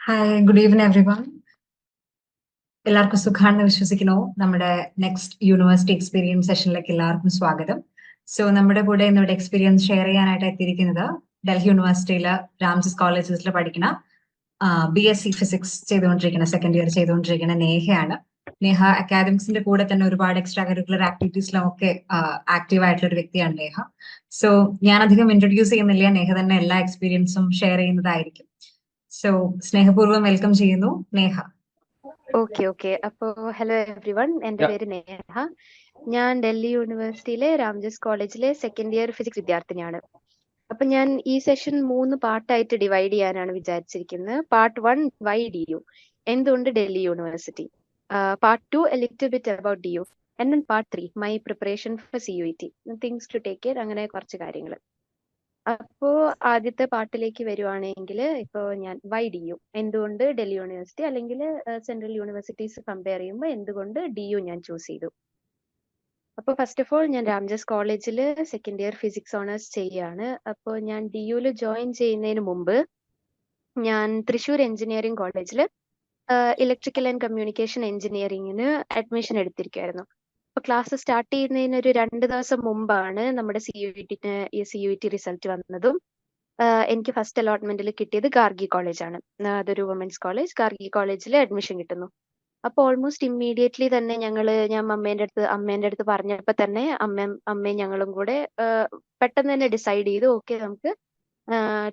Hi good evening every one. എല്ലാവർക്കും സുഖാണെന്ന് വിശ്വസിക്കുന്നു. നമ്മുടെ നെക്സ്റ്റ് യൂണിവേഴ്സിറ്റി എക്സ്പീരിയൻസ് സെഷനിലേക്ക് എല്ലാവർക്കും സ്വാഗതം. സോ നമ്മുടെ കൂടെ ഇന്നിവിടെ എക്സ്പീരിയൻസ് ഷെയർ ചെയ്യാനായിട്ട് എത്തിയിരിക്കുന്നത് ഡൽഹി യൂണിവേഴ്സിറ്റിയിലെ രാംസസ് കോളേജസിൽ പഠിക്കുന്ന BSc ഫിസിക്സ് ചെയ്തുകൊണ്ടിരിക്കുന്ന സെക്കൻഡ് ഇയർ ചെയ്തുകൊണ്ടിരിക്കുന്ന നേഹയാണ്. നേഹ അക്കാദമിക്സിന്റെ കൂടെ തന്നെ ഒരുപാട് എക്സ്ട്രാ കരിക്കുലർ ആക്ടിവിറ്റീസിലും ഒക്കെ ആക്റ്റീവ് ആയിട്ടുള്ള ഒരു വ്യക്തിയാണ് നേഹ. സോ ഞാൻ അധികം ഇൻട്രൊഡ്യൂസ് ചെയ്യുന്നില്ല, നേഹ തന്നെ എല്ലാ എക്സ്പീരിയൻസും ഷെയർ ചെയ്യുന്നതായിരിക്കും. സോ സ്നേഹപൂർവ്വം വെൽക്കം ചെയ്യുന്നു നേഹ. ഓക്കെ. അപ്പോ ഹലോ എവ്രി വൺ, എന്റെ പേര് നേഹ. ഞാൻ ഡൽഹി യൂണിവേഴ്സിറ്റിയിലെ രാംജസ് കോളേജിലെ സെക്കൻഡ് ഇയർ ഫിസിക്സ് വിദ്യാർത്ഥിനിയാണ്. അപ്പൊ ഞാൻ ഈ സെഷൻ 3 പാർട്ടായിട്ട് ഡിവൈഡ് ചെയ്യാനാണ് വിചാരിച്ചിരിക്കുന്നത്. പാർട്ട് 1 വൈ ഡി യു, എന്തുകൊണ്ട് Delhi university. Part 2 a little bit about D U, and then part 3 my preparation for CUET, things to take care, അങ്ങനെ കുറച്ച് കാര്യങ്ങൾ. അപ്പോ ആദ്യത്തെ പാർട്ടിലേക്ക് വരുവാണെങ്കിൽ, ഇപ്പോ ഞാൻ വൈ ഡി യു, എന്തുകൊണ്ട് ഡൽഹി യൂണിവേഴ്സിറ്റി അല്ലെങ്കിൽ സെൻട്രൽ യൂണിവേഴ്സിറ്റീസ് കമ്പയർ ചെയ്യുമ്പോൾ എന്തുകൊണ്ട് ഡി യു ഞാൻ ചൂസ് ചെയ്തു. അപ്പോൾ ഫസ്റ്റ് ഓഫ് ഓൾ ഞാൻ രാംജസ് കോളേജിൽ സെക്കൻഡ് ഇയർ ഫിസിക്സ് ഓണേഴ്സ് ചെയ്യാണ്. അപ്പോൾ ഞാൻ ഡി യുയിൽ ജോയിൻ ചെയ്യുന്നതിന് മുമ്പ് ഞാൻ തൃശ്ശൂർ എഞ്ചിനീയറിംഗ് കോളേജിൽ ഇലക്ട്രിക്കൽ ആൻഡ് കമ്മ്യൂണിക്കേഷൻ എഞ്ചിനീയറിംഗിന് അഡ്മിഷൻ എടുത്തിരിക്കുമായിരുന്നു. അപ്പൊ ക്ലാസ് സ്റ്റാർട്ട് ചെയ്യുന്നതിന് ഒരു 2 ദിവസം മുമ്പാണ് നമ്മുടെ CUET റിസൾട്ട് വന്നതും എനിക്ക് ഫസ്റ്റ് അലോട്ട്മെന്റിൽ കിട്ടിയത് ഗാർഗി കോളേജാണ്. അതൊരു വുമൻസ് കോളേജ്. ഗാർഗി കോളേജിൽ അഡ്മിഷൻ കിട്ടുന്നു. അപ്പൊ ഓൾമോസ്റ്റ് ഇമ്മീഡിയറ്റ്ലി തന്നെ ഞാൻ അമ്മേന്റെ അടുത്ത് പറഞ്ഞപ്പോ തന്നെ അമ്മയും ഞങ്ങളും കൂടെ പെട്ടെന്ന് തന്നെ ഡിസൈഡ് ചെയ്തു, ഓക്കെ നമുക്ക്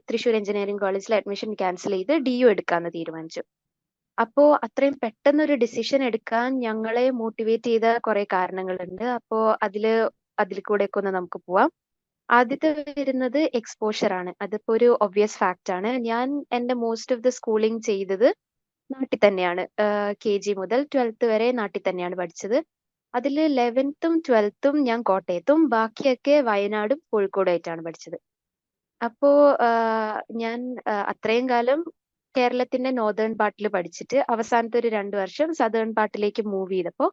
തൃശ്ശൂർ എഞ്ചിനീയറിംഗ് കോളേജിൽ അഡ്മിഷൻ ക്യാൻസൽ ചെയ്ത് ഡി യു എടുക്കാന്ന് തീരുമാനിച്ചു. അപ്പോ അത്രയും പെട്ടെന്നൊരു ഡിസിഷൻ എടുക്കാൻ ഞങ്ങളെ മോട്ടിവേറ്റ് ചെയ്ത കുറെ കാരണങ്ങളുണ്ട്. അപ്പോ അതിൽ കൂടെയൊക്കെ ഒന്ന് നമുക്ക് പോവാം. ആദ്യത്തെ വരുന്നത് എക്സ്പോഷർ ആണ്. അതിപ്പോ ഒരു ഒബ്വിയസ് ഫാക്റ്റ് ആണ്. ഞാൻ എന്റെ മോസ്റ്റ് ഓഫ് ദ സ്കൂളിംഗ് ചെയ്തത് നാട്ടിൽ തന്നെയാണ്. KG മുതൽ 12th വരെ നാട്ടിൽ തന്നെയാണ് പഠിച്ചത്. അതിൽ 11th 12th ഞാൻ കോട്ടയത്തും ബാക്കിയൊക്കെ വയനാടും കോഴിക്കോടും ആയിട്ടാണ് പഠിച്ചത്. അപ്പോ ഞാൻ അത്രയും കാലം കേരളത്തിന്റെ നോർത്തേൺ പാർട്ടിൽ പഠിച്ചിട്ട് അവസാനത്തെ ഒരു 2 വർഷം സദേൺ പാർട്ടിലേക്ക് മൂവ് ചെയ്തപ്പോ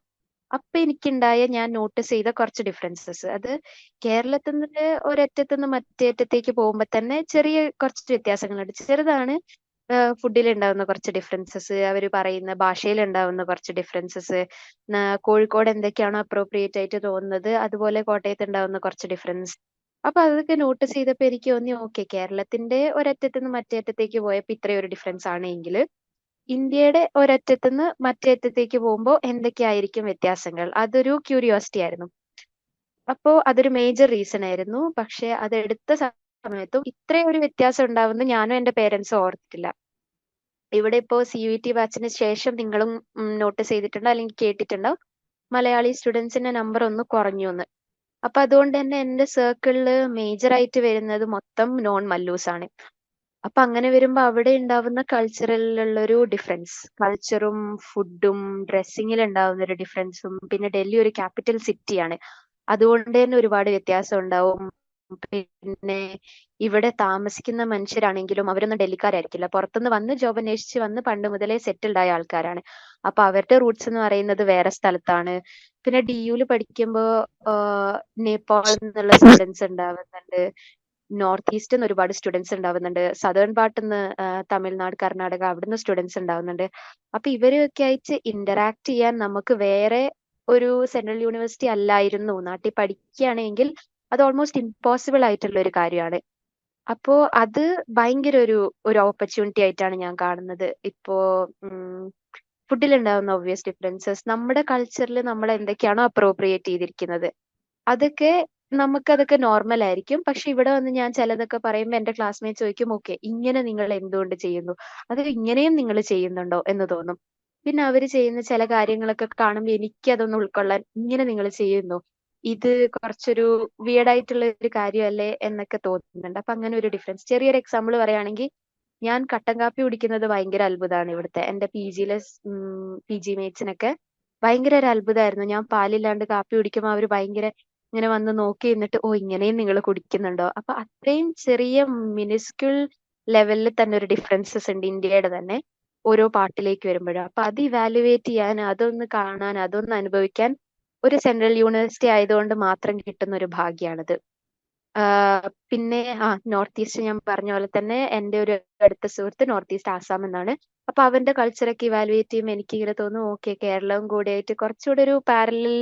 അപ്പൊ എനിക്കുണ്ടായ, ഞാൻ നോട്ടീസ് ചെയ്ത കുറച്ച് ഡിഫറൻസസ്, അത് കേരളത്തിൽ നിന്ന് ഒരറ്റത്തു നിന്ന് മറ്റേ അറ്റത്തേക്ക് പോകുമ്പോൾ തന്നെ ചെറിയ കുറച്ച് വ്യത്യാസങ്ങളുണ്ട്. ചെറുതാണ്. ഫുഡിൽ ഉണ്ടാവുന്ന കുറച്ച് ഡിഫറൻസസ്, അവർ പറയുന്ന ഭാഷയിൽ ഉണ്ടാവുന്ന കുറച്ച് ഡിഫറൻസസ്, കോഴിക്കോട് എന്തൊക്കെയാണോ അപ്രോപ്രിയേറ്റ് ആയിട്ട് തോന്നുന്നത് അതുപോലെ കോട്ടയത്ത് ഉണ്ടാവുന്ന കുറച്ച് ഡിഫറൻസ്. അപ്പൊ അതൊക്കെ നോട്ടീസ് ചെയ്തപ്പോ എനിക്ക് തോന്നി, ഓക്കെ, കേരളത്തിന്റെ ഒരറ്റത്തു നിന്ന് മറ്റേ അറ്റത്തേക്ക് പോയപ്പോ ഇത്രയും ഒരു ഡിഫറൻസ് ആണെങ്കിൽ ഇന്ത്യയുടെ ഒരറ്റത്തു നിന്ന് മറ്റേ അറ്റത്തേക്ക് പോകുമ്പോൾ എന്തൊക്കെയായിരിക്കും വ്യത്യാസങ്ങൾ, അതൊരു ക്യൂരിയോസിറ്റി ആയിരുന്നു. അപ്പോ അതൊരു മേജർ റീസൺ ആയിരുന്നു. പക്ഷെ അതെടുത്ത സമയത്തും ഇത്രയും ഒരു വ്യത്യാസം ഉണ്ടാവുമെന്ന് ഞാനും എന്റെ പേരൻസും ഓർത്തിട്ടില്ല. ഇവിടെ ഇപ്പോ CUET ബാച്ചിന് ശേഷം നിങ്ങളും നോട്ടീസ് ചെയ്തിട്ടുണ്ടോ അല്ലെങ്കിൽ കേട്ടിട്ടുണ്ടോ, മലയാളി സ്റ്റുഡൻസിന്റെ നമ്പർ ഒന്ന് കുറഞ്ഞു എന്ന്. അപ്പൊ അതുകൊണ്ട് തന്നെ എന്റെ സർക്കിളിൽ മേജർ ആയിട്ട് വരുന്നത് മൊത്തം നോൺ മല്ലൂസ് ആണ്. അപ്പൊ അങ്ങനെ വരുമ്പോ അവിടെ ഉണ്ടാവുന്ന കൾച്ചറിലുള്ളൊരു ഡിഫറൻസ്, കൾച്ചറും ഫുഡും ഡ്രസ്സിങ്ങിൽ ഉണ്ടാവുന്ന ഒരു ഡിഫറൻസും, പിന്നെ ഡൽഹി ഒരു ക്യാപിറ്റൽ സിറ്റിയാണ്, അതുകൊണ്ട് തന്നെ ഒരുപാട് വ്യത്യാസം ഉണ്ടാവും. പിന്നെ ഇവിടെ താമസിക്കുന്ന മനുഷ്യരാണെങ്കിലും അവരൊന്നും ഡൽഹിക്കാരായിരിക്കില്ല, പുറത്തുനിന്ന് വന്ന് ജോബ് അന്വേഷിച്ച് വന്ന് പണ്ട് മുതലേ സെറ്റിൽഡ് ആയ ആൾക്കാരാണ്. അപ്പൊ അവരുടെ റൂട്ട്സ് എന്ന് പറയുന്നത് വേറെ സ്ഥലത്താണ്. പിന്നെ DUയിൽ പഠിക്കുമ്പോ നേപ്പാളിൽ നിന്നുള്ള സ്റ്റുഡൻസ് ഉണ്ടാവുന്നുണ്ട്, നോർത്ത് ഈസ്റ്റിൽ നിന്ന് ഒരുപാട് സ്റ്റുഡൻസ് ഉണ്ടാവുന്നുണ്ട്, സദേൺ പാർട്ടിൽ നിന്ന് തമിഴ്നാട് കർണാടക അവിടുന്ന് സ്റ്റുഡൻസ് ഉണ്ടാവുന്നുണ്ട്. അപ്പൊ ഇവരൊക്കെ ആയിട്ട് ഇന്ററാക്ട് ചെയ്യാൻ നമുക്ക് വേറെ ഒരു സെൻട്രൽ യൂണിവേഴ്സിറ്റി അല്ലായിരുന്നു നാട്ടിൽ പഠിക്കുകയാണെങ്കിൽ അത് ഓൾമോസ്റ്റ് ഇമ്പോസിബിൾ ആയിട്ടുള്ള ഒരു കാര്യമാണ്. അപ്പോ അത് ഭയങ്കര ഒരു ഓപ്പർച്യൂണിറ്റി ആയിട്ടാണ് ഞാൻ കാണുന്നത്. ഇപ്പോ ഫുഡിൽ ഉണ്ടാവുന്ന ഒബ്വിയസ് ഡിഫറൻസസ്, നമ്മുടെ കൾച്ചറിൽ നമ്മൾ എന്തൊക്കെയാണോ അപ്രോപ്രിയേറ്റ് ചെയ്തിരിക്കുന്നത് നമുക്കതൊക്കെ നോർമൽ ആയിരിക്കും. പക്ഷെ ഇവിടെ വന്ന് ഞാൻ ചിലതൊക്കെ പറയുമ്പോൾ എന്റെ ക്ലാസ്മേറ്റ് ചോദിക്കും, ഓക്കെ ഇങ്ങനെ നിങ്ങൾ എന്തുകൊണ്ട് ചെയ്യുന്നു, അത് ഇങ്ങനെയും നിങ്ങൾ ചെയ്യുന്നുണ്ടോ എന്ന് തോന്നും. പിന്നെ അവര് ചെയ്യുന്ന ചില കാര്യങ്ങളൊക്കെ കാണുമ്പോൾ എനിക്ക് അതൊന്നും ഉൾക്കൊള്ളാൻ, ഇങ്ങനെ നിങ്ങൾ ചെയ്യുന്നു, ഇത് കുറച്ചൊരു വിയർഡ് ആയിട്ടുള്ള ഒരു കാര്യമല്ലേ എന്നൊക്കെ തോന്നുന്നുണ്ട്. അപ്പൊ അങ്ങനെ ഒരു ഡിഫറൻസ്. ചെറിയൊരു എക്സാമ്പിൾ പറയുകയാണെങ്കിൽ, ഞാൻ കട്ടൻ കാപ്പി കുടിക്കുന്നത് ഭയങ്കര അത്ഭുതമാണ്. ഇവിടുത്തെ എന്റെ PG മേറ്റ്സിനൊക്കെ ഭയങ്കര ഒരു അത്ഭുതമായിരുന്നു. ഞാൻ പാലില്ലാണ്ട് കാപ്പി കുടിക്കുമ്പോൾ അവര് ഭയങ്കര ഇങ്ങനെ വന്ന് നോക്കി നിന്നിട്ട്, ഓ ഇങ്ങനെയും നിങ്ങൾ കുടിക്കുന്നുണ്ടോ. അപ്പൊ അത്രയും ചെറിയ മിനിസ്ക്യൂൾ ലെവലിൽ തന്നെ ഒരു ഡിഫറൻസസ് ഉണ്ട് ഇന്ത്യയുടെ തന്നെ ഓരോ പാർട്ടിലേക്ക് വരുമ്പോഴും. അപ്പൊ അത് ഇവാലുവേറ്റ് ചെയ്യാൻ, അതൊന്ന് കാണാൻ, അതൊന്ന് അനുഭവിക്കാൻ ഒരു സെൻട്രൽ യൂണിവേഴ്സിറ്റി ആയതുകൊണ്ട് മാത്രം കിട്ടുന്ന ഒരു ഭാഗ്യാണിത്. പിന്നെ നോർത്ത് ഈസ്റ്റ് ഞാൻ പറഞ്ഞ പോലെ തന്നെ എന്റെ ഒരു അടുത്ത സുഹൃത്ത് നോർത്ത് ഈസ്റ്റ് ആസാം എന്നാണ്. അപ്പൊ അവന്റെ കൾച്ചറൊക്കെ ഇവാലുവേറ്റ് ചെയ്യുമ്പോൾ എനിക്കിങ്ങനെ തോന്നും ഓക്കെ കേരളവും കൂടെ ആയിട്ട് കുറച്ചുകൂടെ ഒരു പാരലൽ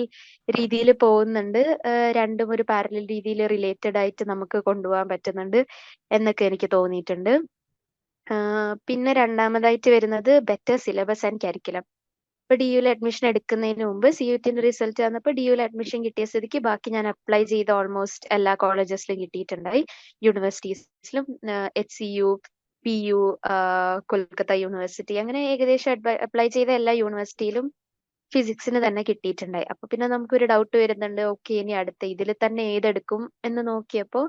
രീതിയിൽ പോകുന്നുണ്ട്. രണ്ടും ഒരു പാരലൽ രീതിയിൽ റിലേറ്റഡ് ആയിട്ട് നമുക്ക് കൊണ്ടുപോകാൻ പറ്റുന്നുണ്ട് എന്നൊക്കെ എനിക്ക് തോന്നിയിട്ടുണ്ട്. പിന്നെ രണ്ടാമതായിട്ട് വരുന്നത് ബെറ്റർ സിലബസ് ആൻഡ് കരിക്കുലം. ഇപ്പൊ DUൽ അഡ്മിഷൻ എടുക്കുന്നതിന് മുമ്പ് CUTന്റെ റിസൾട്ട് വന്നപ്പോൾ DUൽ അഡ്മിഷൻ കിട്ടിയ സ്ഥിതിക്ക് ബാക്കി ഞാൻ അപ്ലൈ ചെയ്ത ഓൾമോസ്റ്റ് എല്ലാ കോളേജസിലും കിട്ടിയിട്ടുണ്ടായി. യൂണിവേഴ്സിറ്റീസിലും HCU, PU, കൊൽക്കത്ത യൂണിവേഴ്സിറ്റി, അങ്ങനെ ഏകദേശം അപ്ലൈ ചെയ്ത എല്ലാ യൂണിവേഴ്സിറ്റിയിലും ഫിസിക്സിന് തന്നെ കിട്ടിയിട്ടുണ്ടായി. അപ്പൊ പിന്നെ നമുക്കൊരു ഡൗട്ട് വരുന്നുണ്ട്, ഓക്കെ ഇനി അടുത്ത ഇതിൽ തന്നെ ഏതെടുക്കും എന്ന് നോക്കിയപ്പോ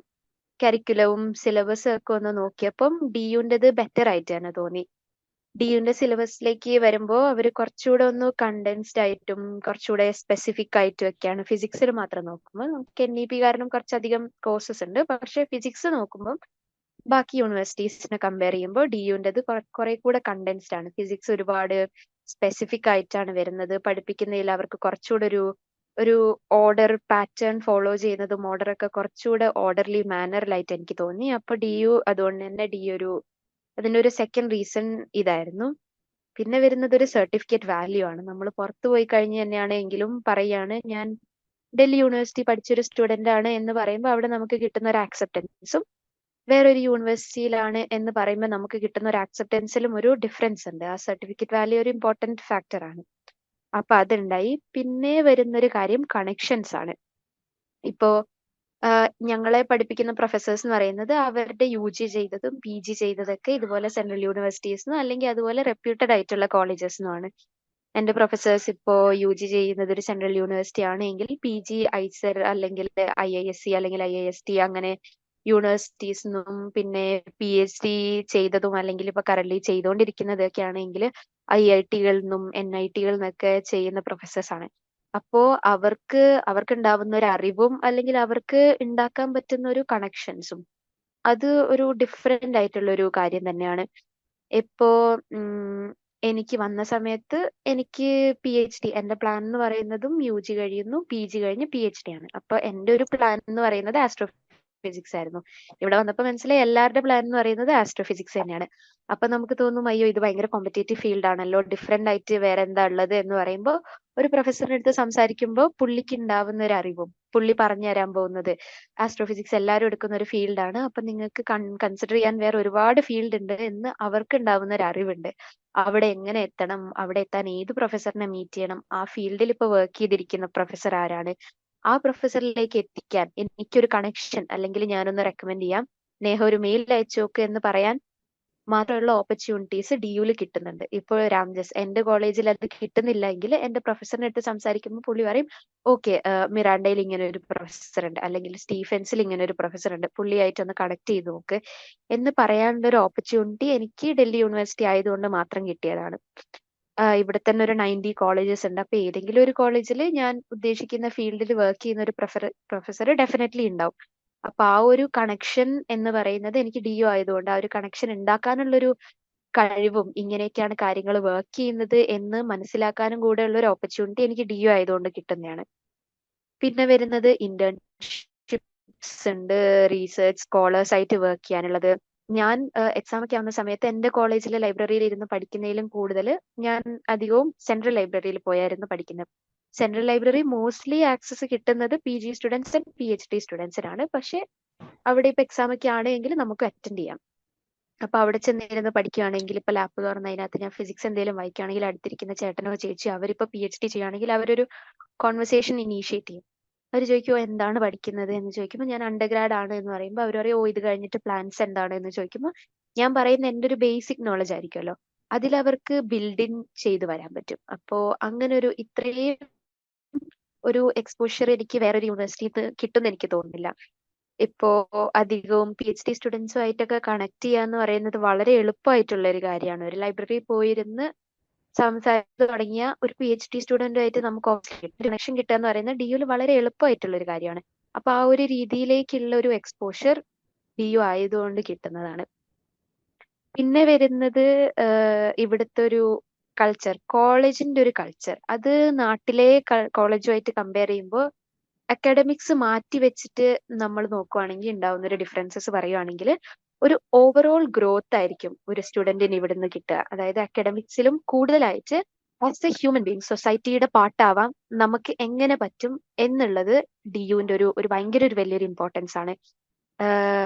കരിക്കുലവും സിലബസും ഒക്കെ ഒന്ന് നോക്കിയപ്പം DUന്റേത് ബെറ്റർ ആയിട്ട് തന്നെ തോന്നി. DUന്റെ സിലബസിലേക്ക് വരുമ്പോൾ അവർ കുറച്ചുകൂടെ ഒന്ന് കണ്ടൻസ്ഡ് ആയിട്ടും കുറച്ചുകൂടെ സ്പെസിഫിക് ആയിട്ടും ഒക്കെയാണ്. ഫിസിക്സിൽ മാത്രം നോക്കുമ്പോൾ നമുക്ക് NEP കാരണം കുറച്ചധികം കോഴ്സസ് ഉണ്ട്. പക്ഷെ ഫിസിക്സ് നോക്കുമ്പോൾ ബാക്കി യൂണിവേഴ്സിറ്റീസിനെ കമ്പയർ ചെയ്യുമ്പോൾ DUന്റേത് കുറെ കൂടെ കണ്ടൻസ്ഡ് ആണ്. ഫിസിക്സ് ഒരുപാട് സ്പെസിഫിക് ആയിട്ടാണ് വരുന്നത്. പഠിപ്പിക്കുന്നതിൽ അവർക്ക് കുറച്ചുകൂടെ ഒരു ഓർഡർ പാറ്റേൺ ഫോളോ ചെയ്യുന്നതും ഓർഡറൊക്കെ കുറച്ചുകൂടെ ഓർഡർലി മാനറിലായിട്ട് എനിക്ക് തോന്നി. അപ്പൊ DU അതുകൊണ്ട് തന്നെ അതിന്റെ ഒരു സെക്കൻഡ് റീസൺ ഇതായിരുന്നു. പിന്നെ വരുന്നത് ഒരു സർട്ടിഫിക്കറ്റ് വാല്യൂ ആണ്. നമ്മൾ പുറത്തു പോയി കഴിഞ്ഞ് തന്നെയാണെങ്കിലും പറയാണ് ഞാൻ ഡൽഹി യൂണിവേഴ്സിറ്റി പഠിച്ചൊരു സ്റ്റുഡന്റ് ആണ് എന്ന് പറയുമ്പോൾ അവിടെ നമുക്ക് കിട്ടുന്ന ഒരു ആക്സെപ്റ്റൻസും വേറൊരു യൂണിവേഴ്സിറ്റിയിലാണ് എന്ന് പറയുമ്പോൾ നമുക്ക് കിട്ടുന്ന ഒരു ആക്സെപ്റ്റൻസിലും ഒരു ഡിഫറൻസ് ഉണ്ട്. ആ സർട്ടിഫിക്കറ്റ് വാല്യൂ ഒരു ഇമ്പോർട്ടന്റ് ഫാക്ടർ ആണ്. അപ്പൊ അതുണ്ടായി. പിന്നെ വരുന്നൊരു കാര്യം കണക്ഷൻസ് ആണ്. ഇപ്പോ ഞങ്ങളെ പഠിപ്പിക്കുന്ന പ്രൊഫസേഴ്സ് എന്ന് പറയുന്നത് അവരുടെ UG ചെയ്തതും PG ചെയ്തതൊക്കെ ഇതുപോലെ സെൻട്രൽ യൂണിവേഴ്സിറ്റീസിനും അല്ലെങ്കിൽ അതുപോലെ റെപ്യൂട്ടഡ് ആയിട്ടുള്ള കോളേജസിനുമാണ്. എന്റെ പ്രൊഫസേഴ്സ് ഇപ്പോ UG ചെയ്യുന്നത് ഒരു സെൻട്രൽ യൂണിവേഴ്സിറ്റി ആണെങ്കിൽ PG ഐസർ അല്ലെങ്കിൽ IISc അല്ലെങ്കിൽ IIST അങ്ങനെ യൂണിവേഴ്സിറ്റീസിനും പിന്നെ PhD ചെയ്തതും അല്ലെങ്കിൽ ഇപ്പൊ കറന്റ് ചെയ്തുകൊണ്ടിരിക്കുന്നതൊക്കെ ആണെങ്കിൽ IITകളിൽ നിന്നും NITകളിൽ നിന്നൊക്കെ ചെയ്യുന്ന പ്രൊഫസേഴ്സ് ആണ്. അപ്പോ അവർക്കുണ്ടാവുന്ന ഒരു അറിവും അല്ലെങ്കിൽ അവർക്ക് ഉണ്ടാക്കാൻ പറ്റുന്ന ഒരു കണക്ഷൻസും അത് ഒരു ഡിഫറെന്റ് ആയിട്ടുള്ള ഒരു കാര്യം തന്നെയാണ്. ഇപ്പോ എനിക്ക് വന്ന സമയത്ത് എനിക്ക് PhD എന്റെ പ്ലാൻ എന്ന് പറയുന്നതും UG കഴിയുന്നു, PG കഴിഞ്ഞ് PhD ആണ്. അപ്പൊ എന്റെ ഒരു പ്ലാൻ എന്ന് പറയുന്നത് ആസ്ട്രോഫിസിക്സ് ആയിരുന്നു. ഇവിടെ വന്നപ്പോൾ മനസ്സിലായി എല്ലാവരുടെ പ്ലാൻ എന്ന് പറയുന്നത് ആസ്ട്രോഫിസിക്സ് തന്നെയാണ്. അപ്പൊ നമുക്ക് തോന്നും അയ്യോ ഇത് ഭയങ്കര കോമ്പറ്റേറ്റീവ് ഫീൽഡ് ആണല്ലോ, ഡിഫറെന്റ് ആയിട്ട് വേറെ എന്താ ഉള്ളത് എന്ന് പറയുമ്പോൾ ഒരു പ്രൊഫസറിന്റെ അടുത്ത് സംസാരിക്കുമ്പോൾ പുള്ളിക്ക് ഉണ്ടാവുന്ന ഒരു അറിവും പുള്ളി പറഞ്ഞു തരാൻ പോകുന്നത് ആസ്ട്രോഫിസിക്സ് എല്ലാവരും എടുക്കുന്ന ഒരു ഫീൽഡാണ്, അപ്പൊ നിങ്ങൾക്ക് കൺസിഡർ ചെയ്യാൻ വേറെ ഒരുപാട് ഫീൽഡ് ഉണ്ട് എന്ന് അവർക്ക് ഉണ്ടാവുന്ന ഒരു അറിവുണ്ട്. അവിടെ എങ്ങനെ എത്തണം, അവിടെ എത്താൻ ഏത് പ്രൊഫസറിനെ മീറ്റ് ചെയ്യണം, ആ ഫീൽഡിൽ ഇപ്പൊ വർക്ക് ചെയ്തിരിക്കുന്ന പ്രൊഫസർ ആരാണ്, ആ പ്രൊഫസറിലേക്ക് എത്തിക്കാൻ എനിക്കൊരു കണക്ഷൻ അല്ലെങ്കിൽ ഞാനൊന്ന് റെക്കമെൻഡ് ചെയ്യാം, നേഹ ഒരു മെയിൽ അയച്ചു നോക്ക് എന്ന് പറയാൻ മാത്രമുള്ള ഓപ്പർച്യൂണിറ്റീസ് DUൽ കിട്ടുന്നുണ്ട്. ഇപ്പോൾ രാംജസ് എന്റെ കോളേജിൽ അത് കിട്ടുന്നില്ല എങ്കിൽ എന്റെ പ്രൊഫസറിന്റെ അടുത്ത് സംസാരിക്കുമ്പോൾ പുള്ളി പറയും ഓക്കെ മിറാണ്ടയിൽ ഇങ്ങനെ ഒരു പ്രൊഫസർ ഉണ്ട് അല്ലെങ്കിൽ സ്റ്റീഫൻസിൽ ഇങ്ങനെ ഒരു പ്രൊഫസർ ഉണ്ട്, പുള്ളിയായിട്ട് ഒന്ന് കണക്ട് ചെയ്ത് നോക്ക് എന്ന് പറയാനുള്ള ഒരു ഓപ്പർച്യൂണിറ്റി എനിക്ക് ഡൽഹി യൂണിവേഴ്സിറ്റി ആയതുകൊണ്ട് മാത്രം കിട്ടിയതാണ്. ഇവിടെ തന്നെ ഒരു 90 കോളേജസ് ഉണ്ട്. അപ്പൊ ഏതെങ്കിലും ഒരു കോളേജിൽ ഞാൻ ഉദ്ദേശിക്കുന്ന ഫീൽഡിൽ വർക്ക് ചെയ്യുന്ന ഒരു പ്രൊഫസർ ഡെഫിനറ്റ്ലി ഉണ്ടാവും. അപ്പൊ ആ ഒരു കണക്ഷൻ എന്ന് പറയുന്നത് എനിക്ക് DU ആയതുകൊണ്ട് ആ ഒരു കണക്ഷൻ ഉണ്ടാക്കാനുള്ളൊരു കഴിവും ഇങ്ങനെയൊക്കെയാണ് കാര്യങ്ങൾ വർക്ക് ചെയ്യുന്നത് എന്ന് മനസ്സിലാക്കാനും കൂടെ ഉള്ള ഒരു ഓപ്പർച്യൂണിറ്റി എനിക്ക് DU ആയതുകൊണ്ട് കിട്ടുന്നതാണ്. പിന്നെ വരുന്നത് ഇന്റേൺഷിപ്സ് ഉണ്ട്, റീസെർച്ച് സ്കോളേഴ്സ് ആയിട്ട് വർക്ക് ചെയ്യാനുള്ളത്. ഞാൻ എക്സാം ഒക്കെ ആവുന്ന സമയത്ത് എന്റെ കോളേജിലെ ലൈബ്രറിയിൽ ഇരുന്ന് പഠിക്കുന്നതിലും കൂടുതൽ ഞാൻ അധികവും സെൻട്രൽ ലൈബ്രറിയിൽ പോയായിരുന്നു പഠിക്കുന്നത്. സെൻട്രൽ ലൈബ്രറി മോസ്റ്റ്ലി ആക്സസ് കിട്ടുന്നത് PG സ്റ്റുഡൻസ് ആൻഡ് PhD സ്റ്റുഡൻസിനാണ്. പക്ഷെ അവിടെ ഇപ്പൊ എക്സാം ഒക്കെ ആണെങ്കിൽ നമുക്ക് അറ്റൻഡ് ചെയ്യാം. അപ്പൊ അവിടെ ചെന്നിരുന്ന് പഠിക്കുകയാണെങ്കിൽ ഇപ്പൊ ലാപ്പ് തുറന്ന് അതിനകത്ത് ഞാൻ ഫിസിക്സ് എന്തെങ്കിലും വായിക്കുകയാണെങ്കിൽ അടുത്തിരിക്കുന്ന ചേട്ടനോ ചേച്ചിയോ അവരിപ്പോ PhD ചെയ്യുകയാണെങ്കിൽ അവരൊരു കോൺവെർസേഷൻ ഇനീഷ്യേറ്റ് ചെയ്യും. അവർ ചോദിക്കുമോ എന്താണ് പഠിക്കുന്നത് എന്ന് ചോദിക്കുമ്പോൾ ഞാൻ അണ്ടർഗ്രാഡ് ആണ് എന്ന് പറയുമ്പോൾ അവർ പറയും ഓ ഇത് കഴിഞ്ഞിട്ട് പ്ലാൻസ് എന്താണ് എന്ന് ചോദിക്കുമ്പോൾ ഞാൻ പറയുന്ന എന്റെ ഒരു ബേസിക് നോളജ് ആയിരിക്കുമല്ലോ, അതിൽ അവർക്ക് ബിൽഡ് ഇൻ ചെയ്ത് വരാൻ പറ്റും. അപ്പോ അങ്ങനെ ഒരു ഇത്രയും ഒരു എക്സ്പോഷർ എനിക്ക് വേറൊരു യൂണിവേഴ്സിറ്റി കിട്ടുമെന്ന് എനിക്ക് തോന്നുന്നില്ല. ഇപ്പോ അധികവും PhD സ്റ്റുഡൻസുമായിട്ടൊക്കെ കണക്ട് ചെയ്യാന്ന് പറയുന്നത് വളരെ എളുപ്പമായിട്ടുള്ള ഒരു കാര്യമാണ്. ഒരു ലൈബ്രറിയിൽ പോയിരുന്ന് സംസാരിച്ചു തുടങ്ങിയ ഒരു PhD സ്റ്റുഡന്റുമായിട്ട് നമുക്ക് കണക്ഷൻ കിട്ടുക എന്ന് പറയുന്നത് DUൽ വളരെ എളുപ്പമായിട്ടുള്ള ഒരു കാര്യമാണ്. അപ്പൊ ആ ഒരു രീതിയിലേക്കുള്ള ഒരു എക്സ്പോഷർ DU ആയതുകൊണ്ട് കിട്ടുന്നതാണ്. പിന്നെ വരുന്നത് ഇവിടുത്തെ ഒരു കൾച്ചർ, കോളേജിന്റെ ഒരു കൾച്ചർ, അത് നാട്ടിലെ കോളേജുമായിട്ട് കമ്പയർ ചെയ്യുമ്പോൾ അക്കാഡമിക്സ് മാറ്റി വെച്ചിട്ട് നമ്മൾ നോക്കുവാണെങ്കിൽ ഉണ്ടാവുന്ന ഒരു ഡിഫറൻസസ് പറയുവാണെങ്കിൽ ഒരു ഓവറോൾ ഗ്രോത്ത് ആയിരിക്കും ഒരു സ്റ്റുഡന്റിന് ഇവിടുന്ന് കിട്ടുക. അതായത് അക്കാഡമിക്സിലും കൂടുതലായിട്ട് ആസ് എ ഹ്യൂമൻ ബീങ് സൊസൈറ്റിയുടെ പാർട്ടാവാം നമുക്ക് എങ്ങനെ പറ്റും എന്നുള്ളത് ഡിയുവിന്റെ ഒരു ഭയങ്കര ഒരു വലിയൊരു ഇമ്പോർട്ടൻസ് ആണ്.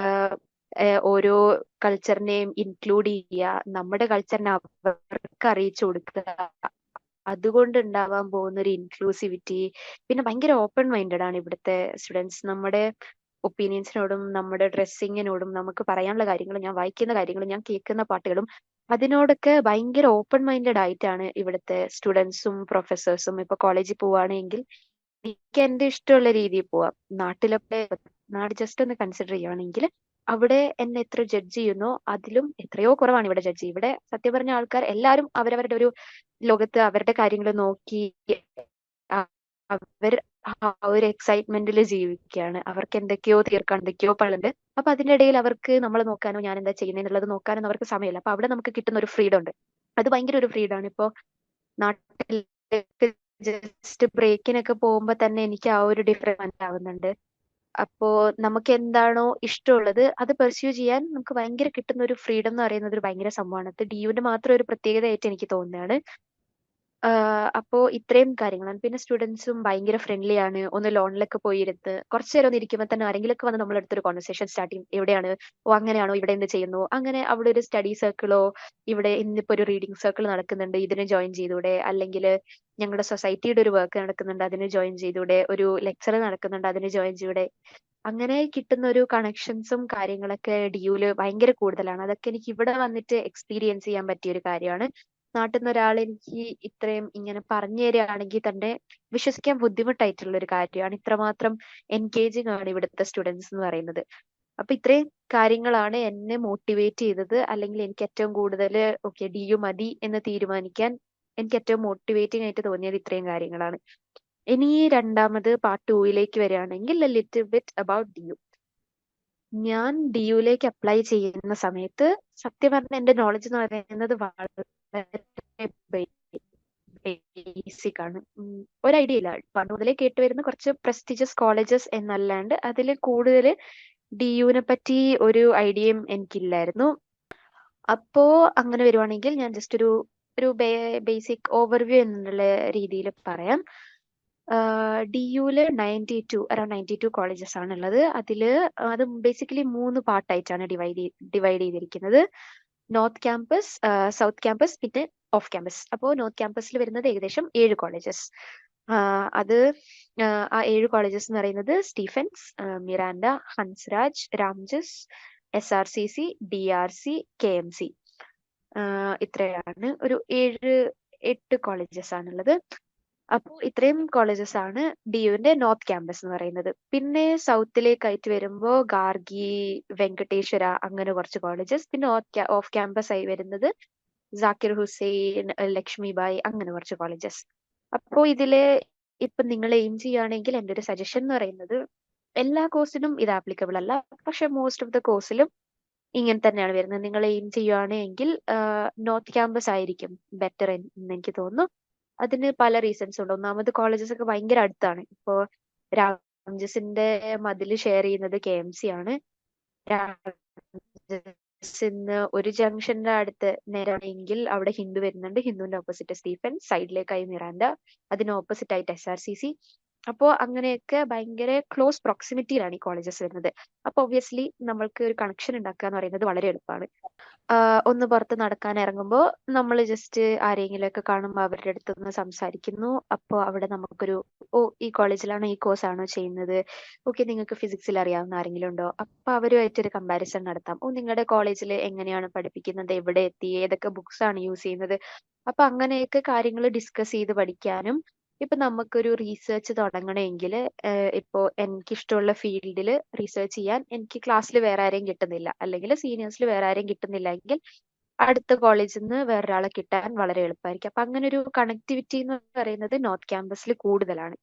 ഓരോ കൾച്ചറിനെയും ഇൻക്ലൂഡ് ചെയ്യുക, നമ്മുടെ കൾച്ചറിനെ അവർക്ക് അറിയിച്ചു കൊടുക്കുക, അതുകൊണ്ട് ഉണ്ടാവാൻ പോകുന്ന ഒരു ഇൻക്ലൂസിവിറ്റി, പിന്നെ ഭയങ്കര ഓപ്പൺ മൈൻഡഡ് ആണ് ഇവിടുത്തെ സ്റ്റുഡൻസ്. നമ്മുടെ ഒപ്പീനിയൻസിനോടും നമ്മുടെ ഡ്രസ്സിങ്ങിനോടും നമുക്ക് പറയാനുള്ള കാര്യങ്ങളും ഞാൻ വായിക്കുന്ന കാര്യങ്ങളും ഞാൻ കേൾക്കുന്ന പാട്ടുകളും അതിനോടൊക്കെ ഭയങ്കര ഓപ്പൺ മൈൻഡഡ് ആയിട്ടാണ് ഇവിടുത്തെ സ്റ്റുഡൻസും പ്രൊഫസേഴ്സും. ഇപ്പൊ കോളേജിൽ പോവുകയാണെങ്കിൽ എനിക്ക് എന്റെ ഇഷ്ടമുള്ള രീതിയിൽ പോവാം. നാട്ടിലൊക്കെ നാട് ജസ്റ്റ് ഒന്ന് കൺസിഡർ ചെയ്യുവാണെങ്കിൽ അവിടെ എന്നെ എത്ര ജഡ്ജ് ചെയ്യുന്നോ അതിലും എത്രയോ കുറവാണ് ഇവിടെ ജഡ്ജ്. ഇവിടെ സത്യം പറഞ്ഞ ആൾക്കാർ എല്ലാവരും അവരവരുടെ ഒരു ലോകത്ത് അവരുടെ കാര്യങ്ങൾ നോക്കി അവർ ആ ഒരു എക്സൈറ്റ്മെന്റിൽ ജീവിക്കുകയാണ്. അവർക്ക് എന്തൊക്കെയോ തീർക്കാൻ എന്തൊക്കെയോ പളുണ്ട്. അപ്പൊ അതിന്റെ ഇടയിൽ അവർക്ക് നമ്മൾ നോക്കാനോ ഞാൻ എന്താ ചെയ്യുന്നതെന്നുള്ളത് നോക്കാനോ അവർക്ക് സമയമില്ല. അപ്പൊ അവിടെ നമുക്ക് കിട്ടുന്ന ഒരു ഫ്രീഡം ഉണ്ട്, അത് ഭയങ്കര ഒരു ഫ്രീഡം ആണ്. ഇപ്പോ നാട്ടിലേക്ക് ജസ്റ്റ് ബ്രേക്കിനൊക്കെ പോകുമ്പോ തന്നെ എനിക്ക് ആ ഒരു ഡിഫറൻസ് മനസ്സിലാവുന്നുണ്ട്. അപ്പോ നമുക്ക് എന്താണോ ഇഷ്ടമുള്ളത് അത് പെർസ്യൂ ചെയ്യാൻ നമുക്ക് ഭയങ്കര കിട്ടുന്ന ഒരു ഫ്രീഡം എന്ന് പറയുന്നത് ഒരു ഭയങ്കര സംഭവമാണ്. അത് ഡിയുവിന്റെ മാത്രം ഒരു പ്രത്യേകതയായിട്ട് എനിക്ക് തോന്നുന്നതാണ്. അപ്പോ ഇത്രയും കാര്യങ്ങളാണ്. പിന്നെ സ്റ്റുഡൻസും ഭയങ്കര ഫ്രണ്ട്ലി ആണ്. ഒന്ന് ലോണിലൊക്കെ പോയിരുന്ന് കുറച്ചു നേരം ഒന്ന് ഇരിക്കുമ്പോൾ തന്നെ ആരെങ്കിലുമൊക്കെ വന്ന് നമ്മുടെ അടുത്തൊരു കോൺവെർസേഷൻ സ്റ്റാർട്ട് ചെയ്യും. എവിടെയാണ്? ഓ അങ്ങനെയാണോ? ഇവിടെ എന്ത് ചെയ്യുന്നു? അങ്ങനെ അവിടെ ഒരു സ്റ്റഡി സർക്കിളോ ഇവിടെ ഇന്നിപ്പോ ഒരു റീഡിംഗ് സർക്കിൾ നടക്കുന്നുണ്ട്, ഇതിന് ജോയിൻ ചെയ്തൂടെ? അല്ലെങ്കിൽ ഞങ്ങളുടെ സൊസൈറ്റിയുടെ ഒരു വർക്ക് നടക്കുന്നുണ്ട്, അതിന് ജോയിൻ ചെയ്തൂടെ? ഒരു ലെക്ചർ നടക്കുന്നുണ്ട്, അതിന് ജോയിൻ ചെയ്തൂടെ? അങ്ങനെ കിട്ടുന്ന ഒരു കണക്ഷൻസും കാര്യങ്ങളൊക്കെ ഡിയുല് ഭയങ്കര കൂടുതലാണ്. അതൊക്കെ എനിക്ക് ഇവിടെ വന്നിട്ട് എക്സ്പീരിയൻസ് ചെയ്യാൻ പറ്റിയ ഒരു കാര്യമാണ്. നാട്ടിൽ നിന്ന് ഒരാൾ എനിക്ക് ഇത്രയും ഇങ്ങനെ പറഞ്ഞു തരികയാണെങ്കിൽ തന്നെ വിശ്വസിക്കാൻ ബുദ്ധിമുട്ടായിട്ടുള്ള ഒരു കാര്യമാണ്. ഇത്രമാത്രം എൻഗേജിങ് ആണ് ഇവിടുത്തെ സ്റ്റുഡൻസ് എന്ന് പറയുന്നത്. അപ്പൊ ഇത്രയും കാര്യങ്ങളാണ് എന്നെ മോട്ടിവേറ്റ് ചെയ്തത്, അല്ലെങ്കിൽ എനിക്ക് ഏറ്റവും കൂടുതൽ ഓക്കെ ഡിയു മതി എന്ന് തീരുമാനിക്കാൻ എനിക്ക് ഏറ്റവും മോട്ടിവേറ്റിംഗ് ആയിട്ട് തോന്നിയത് ഇത്രയും കാര്യങ്ങളാണ്. ഇനി രണ്ടാമത് പാർട്ട് 2ലേക്ക് വരികയാണെങ്കിൽ ലിറ്റിൽ ബിറ്റ് അബൌട്ട് ഡിയു. ഞാൻ ഡിയുലേക്ക് അപ്ലൈ ചെയ്യുന്ന സമയത്ത് സത്യം പറഞ്ഞ എന്റെ നോളജ് എന്ന് പറയുന്നത് വളരെ ബേസിക് ആണ്. ഒരു ഐഡിയ ഇല്ല. പണ്ട് മുതലേ കേട്ടുവരുന്ന കുറച്ച് പ്രസ്റ്റീജിയസ് കോളേജസ് എന്നല്ലാണ്ട് അതിൽ കൂടുതൽ ഡിയുവിനെ പറ്റി ഒരു ഐഡിയയും എനിക്കില്ലായിരുന്നു. അപ്പോ അങ്ങനെ വരുവാണെങ്കിൽ ഞാൻ ജസ്റ്റ് ഒരു ബേസിക് ഓവർവ്യൂ എന്നുള്ള രീതിയിൽ പറയാം. ഡിയുല് അറൌണ്ട് 92 കോളേജസ് ആണ് ഉള്ളത്. അത് ബേസിക്കലി 3 പാർട്ടായിട്ടാണ് ഡിവൈഡ് ചെയ്തിരിക്കുന്നത്. നോർത്ത് ക്യാമ്പസ്, സൗത്ത് ക്യാമ്പസ്, പിന്നെ ഓഫ് ക്യാമ്പസ്. അപ്പോൾ നോർത്ത് ക്യാമ്പസിൽ വരുന്നത് ഏകദേശം 7 കോളേജസ്. അത് ആ 7 കോളേജസ് എന്ന് പറയുന്നത് Stephen's, Miranda, Hansraj, Ramjas, SRCC, DRC, KMC. ഇത്രയാണ് ഒരു 7-8 കോളേജസ് ആണുള്ളത്. അപ്പോൾ ഇത്രയും കോളേജസ് ആണ് ഡിയുവിന്റെ നോർത്ത് ക്യാമ്പസ് എന്ന് പറയുന്നത്. പിന്നെ സൗത്തിലേക്കായിട്ട് വരുമ്പോൾ ഗാർഗി, വെങ്കടേശ്വര, അങ്ങനെ കുറച്ച് കോളേജസ്. പിന്നെ ഓഫ് ക്യാമ്പസ് ആയി വരുന്നത് ജാക്കിർ ഹുസൈൻ, ലക്ഷ്മിബായി, അങ്ങനെ കുറച്ച് കോളേജസ്. അപ്പോൾ ഇതില് ഇപ്പൊ നിങ്ങൾ എയിം ചെയ്യുകയാണെങ്കിൽ എൻ്റെ ഒരു സജഷൻ എന്ന് പറയുന്നത് എല്ലാ കോഴ്സിനും ഇത് ആപ്ലിക്കബിൾ അല്ല, പക്ഷെ മോസ്റ്റ് ഓഫ് ദ കോഴ്സിലും ഇങ്ങനെ തന്നെയാണ് വരുന്നത്. നിങ്ങൾ എയിം ചെയ്യുകയാണെങ്കിൽ നോർത്ത് ക്യാമ്പസ് ആയിരിക്കും ബെറ്റർ എന്ന് എനിക്ക് തോന്നുന്നു. അതിന് പല റീസൺസ് ഉണ്ട്. ഒന്നാമത് കോളേജസ് ഒക്കെ ഭയങ്കര അടുത്താണ്. ഇപ്പോ രാംജസിന്റെ മതിൽ ഷെയർ ചെയ്യുന്നത് KMC ആണ്. രാംജസിന്ന് ഒരു ജംഗ്ഷന്റെ അടുത്ത് നേരാണെങ്കിൽ അവിടെ ഹിന്ദു വരുന്നുണ്ട്. ഹിന്ദുവിന്റെ ഓപ്പോസിറ്റ് സ്റ്റീഫൻ, സൈഡിലേക്കായി മിറാൻഡ, അതിന് ഓപ്പോസിറ്റ് ആയിട്ട് SRCC. അപ്പോ അങ്ങനെയൊക്കെ ഭയങ്കര ക്ലോസ് പ്രോക്സിമിറ്റിയിലാണ് ഈ കോളേജസ് വരുന്നത്. അപ്പൊ ഒബ്വിയസ്ലി നമ്മൾക്ക് ഒരു കണക്ഷൻ ഉണ്ടാക്കുക എന്ന് പറയുന്നത് വളരെ എളുപ്പമാണ്. ഒന്ന് പുറത്ത് നടക്കാൻ ഇറങ്ങുമ്പോൾ നമ്മൾ ജസ്റ്റ് ആരെങ്കിലും ഒക്കെ കാണുമ്പോൾ അവരുടെ അടുത്ത് ഒന്ന് സംസാരിക്കുന്നു. അപ്പോൾ അവിടെ നമുക്കൊരു ഈ കോളേജിലാണോ ഈ കോഴ്സ് ആണോ ചെയ്യുന്നത്, ഓക്കെ നിങ്ങൾക്ക് ഫിസിക്സിൽ അറിയാവുന്ന ആരെങ്കിലും ഉണ്ടോ, അപ്പൊ അവരുമായിട്ടൊരു കമ്പാരിസൺ നടത്താം. നിങ്ങളുടെ കോളേജിൽ എങ്ങനെയാണ് പഠിപ്പിക്കുന്നത്, എവിടെ എത്തി, ഏതൊക്കെ ബുക്സ് ആണ് യൂസ് ചെയ്യുന്നത്. അപ്പൊ അങ്ങനെയൊക്കെ കാര്യങ്ങൾ ഡിസ്കസ് ചെയ്ത് പഠിക്കാനും. ഇപ്പൊ നമുക്കൊരു റീസെർച്ച് തുടങ്ങണമെങ്കിൽ ഇപ്പോ എനിക്കിഷ്ടമുള്ള ഫീൽഡിൽ റീസെർച്ച് ചെയ്യാൻ എനിക്ക് ക്ലാസ്സിൽ വേറെ ആരെയും കിട്ടുന്നില്ല, അല്ലെങ്കിൽ സീനിയേഴ്സിൽ വേറെ ആരെയും കിട്ടുന്നില്ല എങ്കിൽ അടുത്ത കോളേജിൽ നിന്ന് വേറൊരാളെ കിട്ടാൻ വളരെ എളുപ്പമായിരിക്കും. അപ്പൊ അങ്ങനെ ഒരു കണക്ടിവിറ്റി എന്ന് പറയുന്നത് നോർത്ത് ക്യാമ്പസിൽ കൂടുതലാണ്.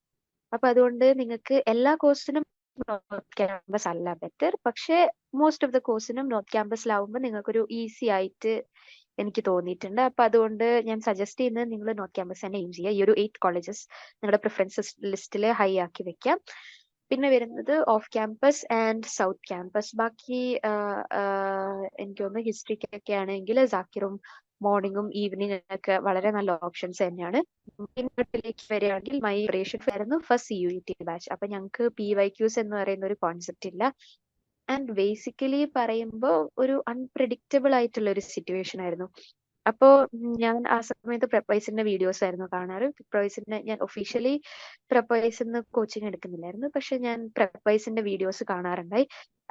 അപ്പൊ അതുകൊണ്ട് നിങ്ങൾക്ക് എല്ലാ കോഴ്സിനും നോർത്ത് ക്യാമ്പസ് അല്ല ബെറ്റർ, പക്ഷെ മോസ്റ്റ് ഓഫ് ദ കോഴ്സിനും നോർത്ത് ക്യാമ്പസിലാവുമ്പോൾ നിങ്ങൾക്കൊരു ഈസി ആയിട്ട് എനിക്ക് തോന്നിയിട്ടുണ്ട്. അപ്പൊ അതുകൊണ്ട് ഞാൻ സജസ്റ്റ് ചെയ്യുന്നത് നിങ്ങൾ നോർത്ത് ക്യാമ്പസ് തന്നെ എയിം ചെയ്യുക. ഈ ഒരു 8 കോളേജസ് നിങ്ങളുടെ പ്രിഫറൻസ് ലിസ്റ്റിൽ ഹൈ ആക്കി വെക്കാം. പിന്നെ വരുന്നത് off campus and south campus. ബാക്കി എനിക്ക് തോന്നുന്നു ഹിസ്റ്ററിക്കൊക്കെ ആണെങ്കിൽ സാക്കിറും മോർണിംഗും ഈവനിങ് ഒക്കെ വളരെ നല്ല ഓപ്ഷൻസ് തന്നെയാണ്. പിന്നീട്ടിലേക്ക് വരികയാണെങ്കിൽ മൈ പ്രിപ്പറേഷൻ ആയിരുന്നു ഫസ്റ്റ് CUET ബാച്ച്. അപ്പൊ ഞങ്ങൾക്ക് PYQs എന്ന് പറയുന്ന ഒരു കോൺസെപ്റ്റ് ഇല്ല. ആൻഡ് ബേസിക്കലി പറയുമ്പോൾ ഒരു അൺപ്രഡിക്റ്റബിൾ ആയിട്ടുള്ള ഒരു സിറ്റുവേഷൻ ആയിരുന്നു. അപ്പോ ഞാൻ ആ സമയത്ത് പ്രെപ്പൈസിന്റെ വീഡിയോസ് ആയിരുന്നു കാണാറ്. പ്രെപ്പൈസിന്റെ ഞാൻ ഒഫീഷ്യലി പ്രെപ്പൈസിന്ന് കോച്ചിങ് എടുക്കുന്നില്ലായിരുന്നു, പക്ഷെ ഞാൻ പ്രെപ്പൈസിന്റെ വീഡിയോസ് കാണാറുണ്ടായി.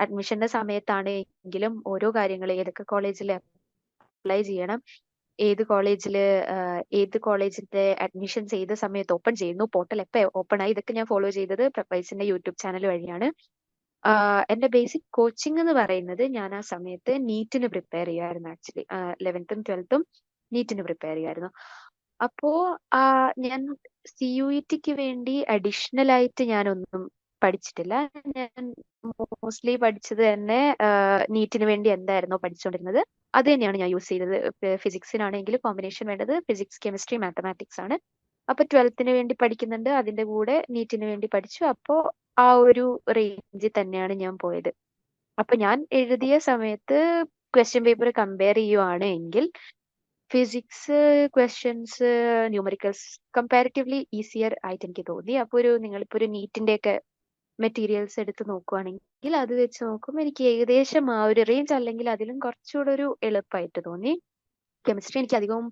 അഡ്മിഷന്റെ സമയത്താണെങ്കിലും ഓരോ കാര്യങ്ങൾ ഏതൊക്കെ കോളേജിൽ അപ്ലൈ ചെയ്യണം, ഏത് കോളേജിന്റെ അഡ്മിഷൻസ് ഏത് സമയത്ത് ഓപ്പൺ ചെയ്യുന്നു, പോർട്ടൽ എപ്പോൾ ഓപ്പൺ ആയി, ഇതൊക്കെ ഞാൻ ഫോളോ ചെയ്തത് പ്രെപ്പൈസിന്റെ യൂട്യൂബ് ചാനൽ വഴിയാണ്. എന്റെ ബേസിക് കോച്ചിങ് എന്ന് പറയുന്നത് ഞാൻ ആ സമയത്ത് നീറ്റിന് പ്രിപ്പയർ ചെയ്യുമായിരുന്നു. ആക്ച്വലി 11th 12th നീറ്റിന് പ്രിപ്പയർ ചെയ്യുമായിരുന്നു. അപ്പോ ഞാൻ CUETക്ക് വേണ്ടി അഡീഷണൽ ആയിട്ട് ഞാനൊന്നും പഠിച്ചിട്ടില്ല. ഞാൻ മോസ്റ്റ്ലി പഠിച്ചത് തന്നെ നീറ്റിന് വേണ്ടി എന്തായിരുന്നോ പഠിച്ചുകൊണ്ടിരുന്നത് അത് തന്നെയാണ് ഞാൻ യൂസ് ചെയ്തത്. ഫിസിക്സിനാണെങ്കിൽ കോമ്പിനേഷൻ വേണ്ടത് ഫിസിക്സ്, കെമിസ്ട്രി, മാത്തമാറ്റിക്സ് ആണ്. അപ്പൊ 12th വേണ്ടി പഠിക്കുന്നുണ്ട്, അതിന്റെ കൂടെ നീറ്റിന് വേണ്ടി പഠിച്ചു. അപ്പോ ആ ഒരു റേഞ്ചിൽ തന്നെയാണ് ഞാൻ പോയത്. അപ്പൊ ഞാൻ എഴുതിയ സമയത്ത് ക്വസ്റ്റ്യൻ പേപ്പർ കമ്പയർ ചെയ്യുവാണ് എങ്കിൽ physics questions, numericals comparatively easier ആയിട്ട് എനിക്ക് തോന്നി. അപ്പൊ നിങ്ങളിപ്പോ ഒരു നീറ്റിന്റെ ഒക്കെ മെറ്റീരിയൽസ് എടുത്ത് നോക്കുവാണെങ്കിൽ അത് വെച്ച് നോക്കുമ്പോൾ എനിക്ക് ഏകദേശം ആ ഒരു റേഞ്ച് അല്ലെങ്കിൽ അതിലും കുറച്ചുകൂടെ ഒരു എളുപ്പമായിട്ട് തോന്നി. കെമിസ്ട്രി എനിക്ക് അധികവും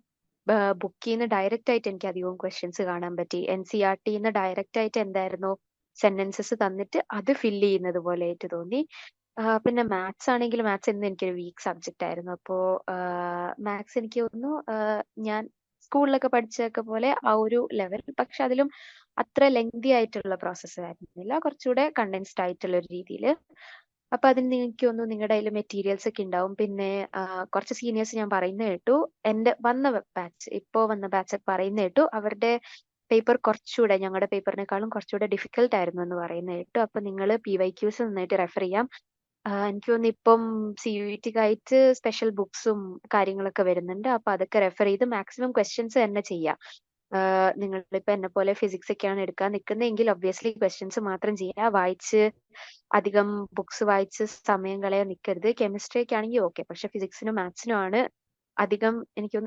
ബുക്കിൽ നിന്ന് ഡയറക്റ്റ് ആയിട്ട് എനിക്ക് അധികവും ക്വസ്റ്റ്യൻസ് കാണാൻ പറ്റി. NCERT ഡയറക്റ്റ് ആയിട്ട് എന്തായിരുന്നു സെന്റൻസസ് തന്നിട്ട് അത് ഫില്ല് ചെയ്യുന്നത് പോലെ ആയിട്ട് തോന്നി. പിന്നെ മാത്സ് ആണെങ്കിൽ മാത്സ് എന്ന് എനിക്കൊരു വീക്ക് സബ്ജക്റ്റ് ആയിരുന്നു. അപ്പോ മാത്സ് എനിക്ക് തോന്നുന്നു ഞാൻ സ്കൂളിലൊക്കെ പഠിച്ചതൊക്കെ പോലെ ആ ഒരു ലെവൽ, പക്ഷെ അതിലും അത്ര ലെങ്തി ആയിട്ടുള്ള പ്രോസസ്സ് ആയിരുന്നില്ല, കുറച്ചുകൂടെ കണ്ടൻസ്ഡ് ആയിട്ടുള്ള ഒരു രീതിയിൽ. അപ്പൊ അതിന് എനിക്ക് തോന്നുന്നു നിങ്ങളുടെ കയ്യിൽ മെറ്റീരിയൽസ് ഒക്കെ ഉണ്ടാവും. പിന്നെ കുറച്ച് സീനിയേഴ്സ് ഞാൻ പറയുന്ന കേട്ടു, ഇപ്പോ വന്ന ബാച്ച് പറയുന്ന കേട്ടു അവരുടെ പേപ്പർ കുറച്ചുകൂടെ ഞങ്ങളുടെ പേപ്പറിനേക്കാളും കുറച്ചുകൂടെ ഡിഫിക്കൽട്ട് ആയിരുന്നു എന്ന് പറയുന്ന കേട്ടു. അപ്പൊ നിങ്ങൾ PYQs നന്നായിട്ട് റെഫർ ചെയ്യാം. എനിക്ക് തോന്നുന്നു ഇപ്പം CUETക്കായിട്ട് സ്പെഷ്യൽ ബുക്സും കാര്യങ്ങളൊക്കെ വരുന്നുണ്ട്. അപ്പൊ അതൊക്കെ റെഫർ ചെയ്ത് മാക്സിമം ക്വസ്റ്റ്യൻസ് തന്നെ ചെയ്യാം. നിങ്ങളിപ്പോ എന്നെ പോലെ ഫിസിക്സ് ഒക്കെയാണ് എടുക്കാൻ നിൽക്കുന്നതെങ്കിൽ ഒബ്വിയസ്ലി ക്വസ്റ്റ്യൻസ് മാത്രം ചെയ്യുക. അധികം ബുക്സ് വായിച്ച് സമയം കളയാൻ നിൽക്കരുത്. കെമിസ്ട്രി ഒക്കെ ആണെങ്കിൽ ഓക്കെ, പക്ഷെ ഫിസിക്സിനും മാത്സിനും ആണ് അധികം എനിക്ക്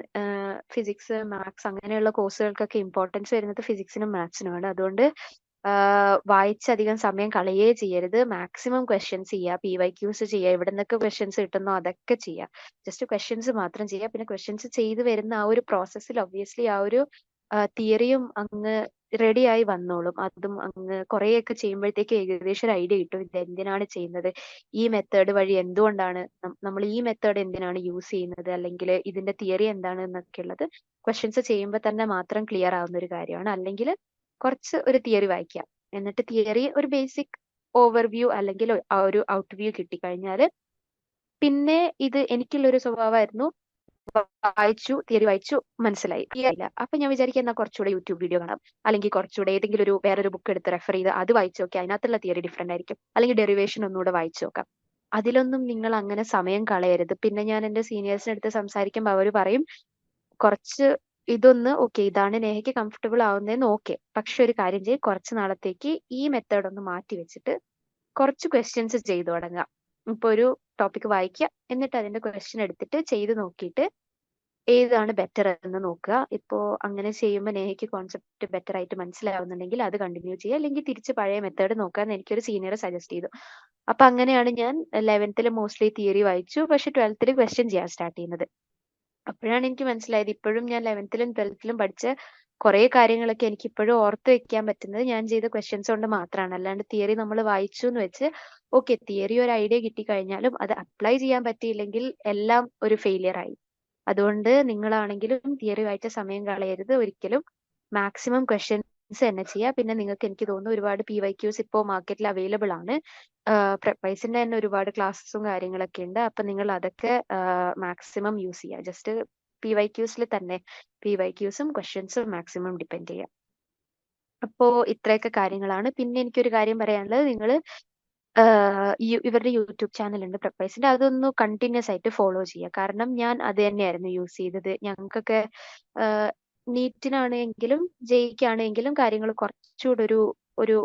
ഫിസിക്സ്, മാത്സ് അങ്ങനെയുള്ള കോഴ്സുകൾക്കൊക്കെ ഇമ്പോർട്ടൻസ് വരുന്നത് ഫിസിക്സിനും മാത്സിനുമാണ്. അതുകൊണ്ട് വായിച്ചധികം സമയം കളയേ ചെയ്യരുത്. മാക്സിമം ക്വസ്റ്റ്യൻസ് ചെയ്യുക, PYQs ചെയ്യുക, എവിടെ നിന്നൊക്കെ ക്വസ്റ്റ്യൻസ് കിട്ടുന്നോ അതൊക്കെ ചെയ്യുക. ജസ്റ്റ് ക്വസ്റ്റ്യൻസ് മാത്രം ചെയ്യുക. പിന്നെ ക്വസ്റ്റ്യൻസ് ചെയ്ത് വരുന്ന ആ ഒരു പ്രോസസ്സിൽ ഒബ്വിയസ്ലി ആ ഒരു തിയറിയും അങ്ങ് റെഡി ആയി വന്നോളും. അതും അങ്ങ് കുറേയൊക്കെ ചെയ്യുമ്പോഴത്തേക്ക് ഏകദേശം ഒരു ഐഡിയ കിട്ടും, ഇത് എന്തിനാണ് ചെയ്യുന്നത്, ഈ മെത്തേഡ് വഴി എന്തുകൊണ്ടാണ് നമ്മൾ ഈ മെത്തേഡ് എന്തിനാണ് യൂസ് ചെയ്യുന്നത്, അല്ലെങ്കിൽ ഇതിന്റെ തിയറി എന്താണ് എന്നൊക്കെ ഉള്ളത് ക്വസ്റ്റ്യൻസ് ചെയ്യുമ്പോൾ തന്നെ മാത്രം ക്ലിയർ ആവുന്ന ഒരു കാര്യമാണ്. അല്ലെങ്കിൽ കുറച്ച് ഒരു തിയറി വായിക്കുക, എന്നിട്ട് തിയറി ഒരു ബേസിക് ഓവർവ്യൂ അല്ലെങ്കിൽ ആ ഒരു ഔട്ട് വ്യൂ കിട്ടിക്കഴിഞ്ഞാൽ പിന്നെ ഇത് എനിക്കുള്ളൊരു സ്വഭാവമായിരുന്നു, തിയറി വായിച്ചു മനസ്സിലായി ഇല്ല, അപ്പൊ ഞാൻ വിചാരിക്കുക എന്നാൽ കുറച്ചുകൂടെ യൂട്യൂബ് വീഡിയോ കാണാം, അല്ലെങ്കിൽ കുറച്ചുകൂടെ ഏതെങ്കിലും വേറൊരു ബുക്ക് എടുത്ത് റെഫർ ചെയ്ത് അത് വായിച്ചു നോക്കി, അതിനകത്തുള്ള തിയറി ഡിഫറെന്റ് ആയിരിക്കും, അല്ലെങ്കിൽ ഡെറിവേഷൻ ഒന്നുകൂടെ വായിച്ചു നോക്കാം. അതിലൊന്നും നിങ്ങൾ അങ്ങനെ സമയം കളയരുത്. പിന്നെ ഞാൻ എന്റെ സീനിയേഴ്സിന് അടുത്ത് സംസാരിക്കുമ്പോൾ അവർ പറയും കുറച്ച് ഇതൊന്ന് ഓക്കെ, ഇതാണ് നേഹയ്ക്ക് കംഫർട്ടബിൾ ആവുന്നതെന്ന് ഓക്കെ, പക്ഷെ ഒരു കാര്യം ചെയ്യും, കുറച്ച് നാളത്തേക്ക് ഈ മെത്തേഡ് ഒന്ന് മാറ്റി വെച്ചിട്ട് കുറച്ച് ക്വസ്റ്റ്യൻസ് ചെയ്തു തുടങ്ങുക. ഇപ്പൊ ഒരു ടോപ്പിക് വായിക്കുക, എന്നിട്ട് അതിന്റെ ക്വസ്റ്റ്യൻ എടുത്തിട്ട് ചെയ്ത് നോക്കിയിട്ട് ഏതാണ് ബെറ്റർ എന്ന് നോക്കുക. ഇപ്പോ അങ്ങനെ ചെയ്യുമ്പോൾ നേഹയ്ക്ക് കോൺസെപ്റ്റ് ബെറ്റർ ആയിട്ട് മനസ്സിലാവുന്നുണ്ടെങ്കിൽ അത് കണ്ടിന്യൂ ചെയ്യുക, അല്ലെങ്കിൽ തിരിച്ച് പഴയ മെത്തേഡ് നോക്കാന്ന് എനിക്കൊരു സീനിയർ സജസ്റ്റ് ചെയ്തു. അപ്പൊ അങ്ങനെയാണ് ഞാൻ 11th മോസ്റ്റ്ലി തിയറി വായിച്ചു, പക്ഷെ 12th ക്വസ്റ്റ്യൻ ചെയ്യാൻ സ്റ്റാർട്ട് ചെയ്യുന്നത്. അപ്പോഴാണ് എനിക്ക് മനസ്സിലായത് ഇപ്പോഴും ഞാൻ 11th 12th പഠിച്ച കുറെ കാര്യങ്ങളൊക്കെ എനിക്ക് ഇപ്പോഴും ഓർത്ത് വെക്കാൻ പറ്റുന്നത് ഞാൻ ചെയ്ത ക്വസ്റ്റ്യൻസ് കൊണ്ട് മാത്രമാണ്. അല്ലാണ്ട് തിയറി നമ്മൾ വായിച്ചു എന്ന് വെച്ച് ഓക്കെ, തിയറി ഒരു ഐഡിയ കിട്ടിക്കഴിഞ്ഞാലും അത് അപ്ലൈ ചെയ്യാൻ പറ്റിയില്ലെങ്കിൽ എല്ലാം ഒരു ഫെയിലിയർ ആയി. അതുകൊണ്ട് നിങ്ങളാണെങ്കിലും തിയറി വായിച്ച സമയം കളയരുത് ഒരിക്കലും. മാക്സിമം ക്വസ്റ്റ്യൻസ് തന്നെ ചെയ്യുക. പിന്നെ നിങ്ങൾക്ക് എനിക്ക് തോന്നുന്നു ഒരുപാട് PYQs ഇപ്പോൾ മാർക്കറ്റിൽ അവൈലബിൾ ആണ്. പ്രൈസിന്റെ തന്നെ ഒരുപാട് ക്ലാസ്സും കാര്യങ്ങളൊക്കെ ഉണ്ട്. അപ്പൊ നിങ്ങൾ അതൊക്കെ മാക്സിമം യൂസ് ചെയ്യുക. ജസ്റ്റ് PYQs തന്നെ PYQസും ക്വസ്റ്റ്യൻസും മാക്സിമം ഡിപ്പെൻഡ് ചെയ്യുക. അപ്പോ ഇത്രയൊക്കെ കാര്യങ്ങളാണ്. പിന്നെ എനിക്കൊരു കാര്യം പറയാനുള്ളത്, നിങ്ങൾ ഇവരുടെ യൂട്യൂബ് ചാനൽ ഉണ്ട് പ്രൊപ്പൈസിന്റെ, അതൊന്ന് കണ്ടിന്യൂസ് ആയിട്ട് ഫോളോ ചെയ്യുക. കാരണം ഞാൻ അത് തന്നെയായിരുന്നു യൂസ് ചെയ്തത്. ഞങ്ങൾക്കൊക്കെ നീറ്റിനാണെങ്കിലും ജെയ്ക്കാണെങ്കിലും കാര്യങ്ങൾ കുറച്ചുകൂടെ ഒരു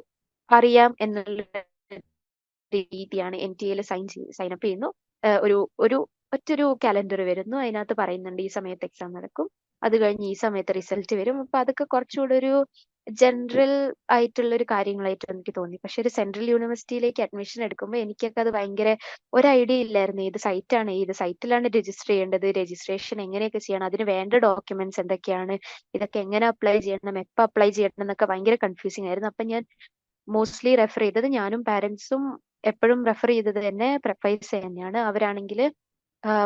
അറിയാം എന്നുള്ള രീതിയാണ് NTA സൈൻ അപ്പ് ചെയ്യുന്നു. ഒരു ഒരു ഒറ്റൊരു കാലണ്ടർ വരുന്നു. അതിനകത്ത് പറയുന്നുണ്ട് ഈ സമയത്ത് എക്സാം നടക്കും. അത് കഴിഞ്ഞ് ഈ സമയത്ത് റിസൾട്ട് വരും. അപ്പൊ അതൊക്കെ കുറച്ചുകൂടെ ഒരു ജനറൽ ആയിട്ടുള്ള ഒരു കാര്യങ്ങളായിട്ട് എനിക്ക് തോന്നി. പക്ഷെ ഒരു സെൻട്രൽ യൂണിവേഴ്സിറ്റിയിലേക്ക് അഡ്മിഷൻ എടുക്കുമ്പോൾ എനിക്കൊക്കെ അത് ഭയങ്കര ഒരു ഐഡിയ ഇല്ലായിരുന്നു. ഏത് സൈറ്റിലാണ് രജിസ്റ്റർ ചെയ്യേണ്ടത്, രജിസ്ട്രേഷൻ എങ്ങനെയൊക്കെ ചെയ്യണം, അതിന് വേണ്ട ഡോക്യുമെന്റ്സ് എന്തൊക്കെയാണ്, ഇതൊക്കെ എങ്ങനെ അപ്ലൈ ചെയ്യണം, എപ്പോൾ അപ്ലൈ ചെയ്യണം എന്നൊക്കെ ഭയങ്കര കൺഫ്യൂസിങ് ആയിരുന്നു. അപ്പൊ ഞാൻ മോസ്റ്റ്ലി റെഫർ ചെയ്തത്, ഞാനും പാരന്റ്സും എപ്പോഴും റെഫർ ചെയ്തത് തന്നെ പ്രൊഫൈൽസ് തന്നെയാണ്. അവരാണെങ്കിൽ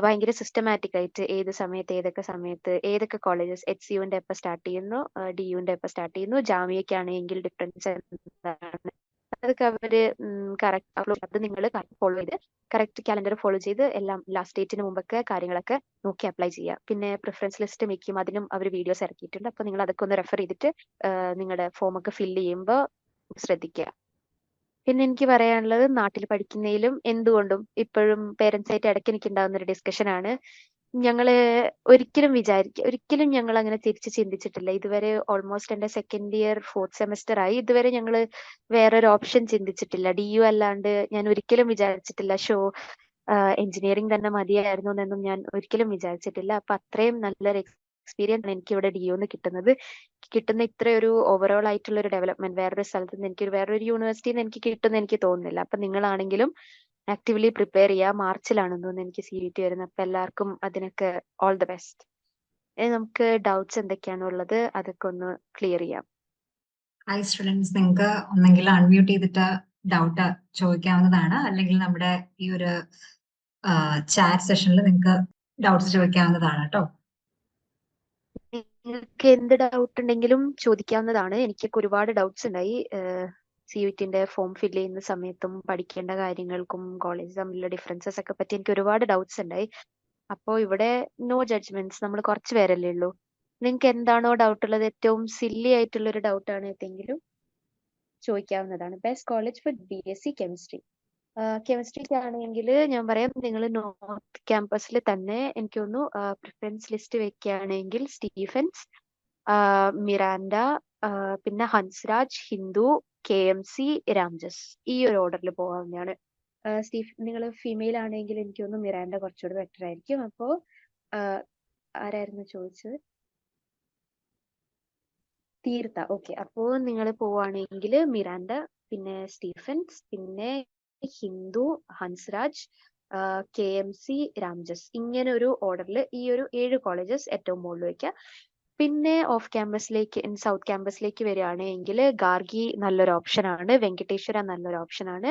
ഭയങ്കര സിസ്റ്റമാറ്റിക് ആയിട്ട് ഏത് സമയത്ത് ഏതൊക്കെ സമയത്ത് ഏതൊക്കെ കോളേജസ് HCUവിന്റെ എപ്പോൾ സ്റ്റാർട്ട് ചെയ്യുന്നു, DUവിന്റെ എപ്പോൾ സ്റ്റാർട്ട് ചെയ്യുന്നു, ജാമ്യയ്ക്കാണെങ്കിൽ ഡിഫറൻസ് എന്താണ്, അതൊക്കെ അവര് കറക്റ്റ് അത് നിങ്ങൾ ഫോളോ ചെയ്ത് കറക്റ്റ് കാലണ്ടർ ഫോളോ ചെയ്ത് എല്ലാം ലാസ്റ്റ് ഡേറ്റിന് മുമ്പൊക്കെ കാര്യങ്ങളൊക്കെ നോക്കി അപ്ലൈ ചെയ്യുക. പിന്നെ പ്രിഫറൻസ് ലിസ്റ്റ് വെക്കും, അതിനും അവർ വീഡിയോസ് ഇറക്കിയിട്ടുണ്ട്. അപ്പൊ നിങ്ങൾ അതൊക്കെ ഒന്ന് റെഫർ ചെയ്തിട്ട് നിങ്ങളുടെ ഫോം ഒക്കെ ഫില്ല് ചെയ്യുമ്പോൾ ശ്രദ്ധിക്കുക. പിന്നെ എനിക്ക് പറയാനുള്ളത്, നാട്ടിൽ പഠിക്കുന്നതിലും എന്തുകൊണ്ടും ഇപ്പോഴും പേരൻസ് ആയിട്ട് ഇടയ്ക്ക് എനിക്ക് ഉണ്ടാകുന്ന ഒരു ഡിസ്കഷൻ ആണ്. ഞങ്ങള് ഒരിക്കലും ഞങ്ങൾ അങ്ങനെ തിരിച്ച് ചിന്തിച്ചിട്ടില്ല. ഇതുവരെ ഓൾമോസ്റ്റ് എന്റെ സെക്കൻഡ് ഇയർ 4th സെമസ്റ്റർ ആയി. ഇതുവരെ ഞങ്ങള് വേറൊരു ഓപ്ഷൻ ചിന്തിച്ചിട്ടില്ല. DU അല്ലാണ്ട് ഞാൻ ഒരിക്കലും വിചാരിച്ചിട്ടില്ല എഞ്ചിനീയറിംഗ് തന്നെ മതിയായിരുന്നു എന്നൊന്നും ഞാൻ ഒരിക്കലും വിചാരിച്ചിട്ടില്ല. അപ്പൊ അത്രയും നല്ലൊരു എക്സ്പീരിയൻസ് എനിക്ക് ഇവിടെ DUന്ന് കിട്ടുന്നത്. കിട്ടുന്ന ഇത്രയൊരു ഓവറോൾ ആയിട്ടുള്ള ഒരു ഡെവലപ്മെന്റ് വേറൊരു സ്ഥലത്ത് നിന്ന് എനിക്ക് വേറൊരു യൂണിവേഴ്സിറ്റിയിൽ നിന്ന് എനിക്ക് കിട്ടുമെന്ന് എനിക്ക് തോന്നുന്നില്ല. അപ്പൊ നിങ്ങളാണെങ്കിലും ആക്റ്റീവ്ലി പ്രിപ്പയർ ചെയ്യുക. മാർച്ചിലാണെന്ന് തോന്നുന്നു എനിക്ക് CUT വരുന്നത്. അപ്പൊ എല്ലാവർക്കും അതിനൊക്കെ ഓൾ ദി ബെസ്റ്റ്. നമുക്ക് ഡൗട്ട്സ് എന്തൊക്കെയാണോ ഉള്ളത് അതൊക്കെ ഒന്ന് ക്ലിയർ ചെയ്യാം. ഹൈ സ്റ്റുഡൻസ്, നിങ്ങൾക്ക് ഒന്നെങ്കിൽ അൺമ്യൂട്ട് ചെയ്തിട്ട് ഡൗട്ട് ചോദിക്കാവുന്നതാണ്, അല്ലെങ്കിൽ നമ്മുടെ ഈ ഒരു ചാറ്റ് സെഷനിൽ നിങ്ങൾക്ക് ഡൗട്ട്സ് ചോദിക്കാവുന്നതാണ് കേട്ടോ. നിങ്ങൾക്ക് എന്ത് ഡൗട്ട് ഉണ്ടെങ്കിലും ചോദിക്കാവുന്നതാണ്. എനിക്കൊക്കെ ഒരുപാട് ഡൗട്ട്സ് ഉണ്ടായി. CUTന്റെ ഫോം ഫില്ല് ചെയ്യുന്ന സമയത്തും പഠിക്കേണ്ട കാര്യങ്ങൾക്കും കോളേജ് തമ്മിലുള്ള ഡിഫറൻസസ് ഒക്കെ പറ്റി എനിക്ക് ഒരുപാട് ഡൗട്ട്സ് ഉണ്ടായി. അപ്പോൾ ഇവിടെ നോ ജഡ്ജ്മെന്റ്സ്, നമ്മൾ കുറച്ച് പേരല്ലേ ഉള്ളൂ. നിങ്ങൾക്ക് എന്താണോ ഡൗട്ട് ഉള്ളത്, ഏറ്റവും സില്ലി ആയിട്ടുള്ള ഒരു ഡൗട്ട് ആണ് ഏതെങ്കിലും ചോദിക്കാവുന്നതാണ്. Best college for BSc chemistry. കെമിസ്ട്രിക്ക് ആണെങ്കിൽ ഞാൻ പറയാം, നിങ്ങൾ നോർത്ത് ക്യാമ്പസിൽ തന്നെ എനിക്ക് തോന്നുന്നു പ്രിഫറൻസ് ലിസ്റ്റ് വെക്കുകയാണെങ്കിൽ സ്റ്റീഫൻസ്, മിറാൻഡ, പിന്നെ ഹൻസ്രാജ്, ഹിന്ദു, KMC, രാംജസ്, ഈ ഒരു ഓർഡറിൽ പോകാവുന്നതാണ്. നിങ്ങൾ ഫീമെയിൽ ആണെങ്കിൽ എനിക്ക് തോന്നുന്നു മിറാൻഡ കുറച്ചുകൂടി ബെറ്റർ ആയിരിക്കും. അപ്പോ ആരായിരുന്നു ചോദിച്ചത്? തീർത്ത. ഓക്കെ, അപ്പോ നിങ്ങൾ പോവാണെങ്കിൽ മിറാൻഡ, പിന്നെ സ്റ്റീഫൻസ്, പിന്നെ ഹിന്ദു, ഹൻസ്രാജ്, KMC, രാംജസ്, ഇങ്ങനെ ഒരു ഓർഡറിൽ ഈ ഒരു 7 കോളേജസ് ഏറ്റവും മുകളിൽ വയ്ക്കുക. പിന്നെ ഓഫ് ക്യാമ്പസിലേക്ക് സൗത്ത് ക്യാമ്പസിലേക്ക് വരികയാണെങ്കിൽ ഗാർഗി നല്ലൊരു ഓപ്ഷൻ ആണ്, വെങ്കടേശ്വര നല്ലൊരു ഓപ്ഷൻ ആണ്.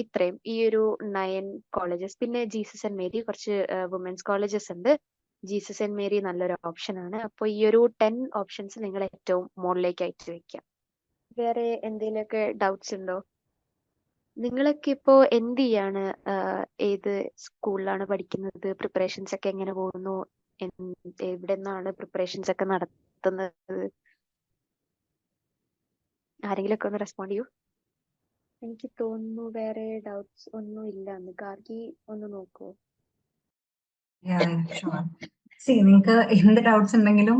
ഇത്രയും ഈ ഒരു 9 കോളേജസ്. പിന്നെ ജീസസ് ആൻഡ് മേരി, കുറച്ച് വുമൻസ് കോളേജസ് ഉണ്ട്. ജീസസ് ആൻഡ് മേരി നല്ലൊരു ഓപ്ഷൻ ആണ്. അപ്പോൾ ഈ ഒരു 10 ഓപ്ഷൻസ് നിങ്ങൾ ഏറ്റവും മുകളിലേക്ക് അയച്ചു വെക്കാം. വേറെ എന്തെങ്കിലുമൊക്കെ ഡൗട്ട്സ് ഉണ്ടോ? നിങ്ങളൊക്കെ ഇപ്പോ എന്ത് ചെയ്യാണ്? ഏത് സ്കൂളിലാണ് പഠിക്കുന്നത്? പ്രിപ്പറേഷൻസ് ഒക്കെ എങ്ങനെ പോകുന്നു? എവിടെ നിന്നാണ് പ്രിപ്പറേഷൻസ് ഒക്കെ നടത്തുന്നത്? ആരെങ്കിലും ഒക്കെ ഒന്ന് റെസ്പോണ്ട് ചെയ്യൂ. എനിക്ക് തോന്നുന്നു വേറെ ഡൗട്ട്സ് ഒന്നും ഇല്ല. ഗാർഗി ഒന്ന് നോക്കൂ. നിങ്ങൾക്ക് എന്ത് ഡൗട്ട്സ് ഉണ്ടെങ്കിലും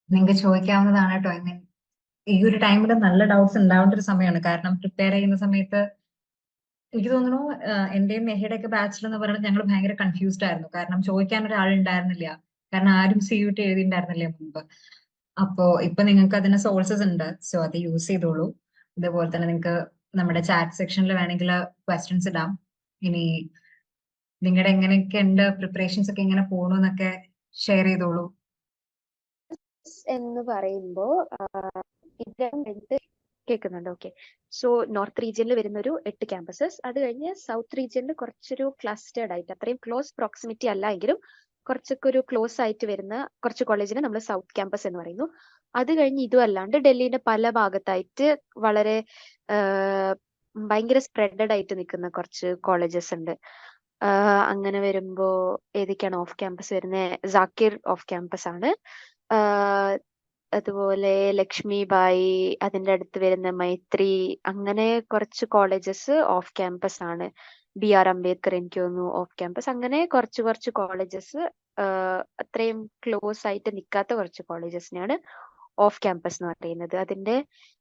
നിങ്ങൾക്ക് ചോദിക്കാവുന്നതാണ് കേട്ടോ. ഈ ഒരു ടൈമിൽ നല്ല ഡൗട്ട്സ് ഉണ്ടാവേണ്ട ഒരു സമയമാണ്. കാരണം പ്രിപ്പയർ ചെയ്യുന്ന സമയത്ത് എനിക്ക് തോന്നുന്നു എന്റെയും നെഹയുടെ ഒക്കെ ബാച്ചിൽ എന്ന് പറയുന്നത് ഞങ്ങൾ ഭയങ്കര കൺഫ്യൂസ്ഡ് ആയിരുന്നു. കാരണം ചോദിക്കാൻ ഒരാൾ ഉണ്ടായിരുന്നില്ല. കാരണം ആരും CUT എഴുതിയിട്ടുണ്ടായിരുന്നില്ല മുമ്പ്. അപ്പോ ഇപ്പൊ നിങ്ങൾക്ക് അതിന് സോഴ്സസ് ഉണ്ട്, സോ അത് യൂസ് ചെയ്തോളൂ. ഇതുപോലെ തന്നെ നിങ്ങൾക്ക് നമ്മുടെ ചാറ്റ് സെക്ഷനിൽ വേണമെങ്കിൽ ക്വസ്റ്റ്യൻസ് ഇടാം. ഇനി നിങ്ങളുടെ എങ്ങനെയൊക്കെ ഉണ്ട്, പ്രിപ്പറേഷൻസ് ഒക്കെ എങ്ങനെ പോകണു എന്നൊക്കെ ഷെയർ ചെയ്തോളൂ. എന്ന് പറയുമ്പോ കേൾക്കുന്നുണ്ട്. ഓക്കെ, സോ നോർത്ത് റീജിയനിൽ വരുന്ന ഒരു 8 ക്യാമ്പസസ്, അത് കഴിഞ്ഞ് സൗത്ത് റീജിയനിൽ കുറച്ചൊരു ക്ലസ്റ്റേർഡ് ആയിട്ട്, അത്രയും ക്ലോസ് പ്രോക്സിമിറ്റി അല്ല എങ്കിലും കുറച്ചൊക്കെ ഒരു ക്ലോസ് ആയിട്ട് വരുന്ന കുറച്ച് കോളേജിനെ നമ്മൾ സൗത്ത് ക്യാമ്പസ് എന്ന് പറയുന്നു. അത് കഴിഞ്ഞ് ഇതും അല്ലാണ്ട് ഡൽഹിയുടെ പല ഭാഗത്തായിട്ട് വളരെ ഭയങ്കര സ്പ്രെഡഡ് ആയിട്ട് നിൽക്കുന്ന കുറച്ച് കോളേജസ് ഉണ്ട്. അങ്ങനെ വരുമ്പോ ഏതൊക്കെയാണ് ഓഫ് ക്യാമ്പസ് വരുന്നത്? ജാക്കിർ ഓഫ് ക്യാമ്പസ് ആണ്. അതുപോലെ ലക്ഷ്മി ബായി, അതിന്റെ അടുത്ത് വരുന്ന മൈത്രി, അങ്ങനെ കുറച്ച് കോളേജസ് ഓഫ് ക്യാമ്പസ് ആണ്. BR അംബേദ്കർ എനിക്ക് തോന്നുന്നു ഓഫ് ക്യാമ്പസ്. അങ്ങനെ കുറച്ച് കോളേജസ് അത്രയും ക്ലോസ് ആയിട്ട് നിൽക്കാത്ത കുറച്ച് കോളേജസിനെയാണ് ഓഫ് ക്യാമ്പസ് എന്ന് പറയുന്നത്. അതിന്റെ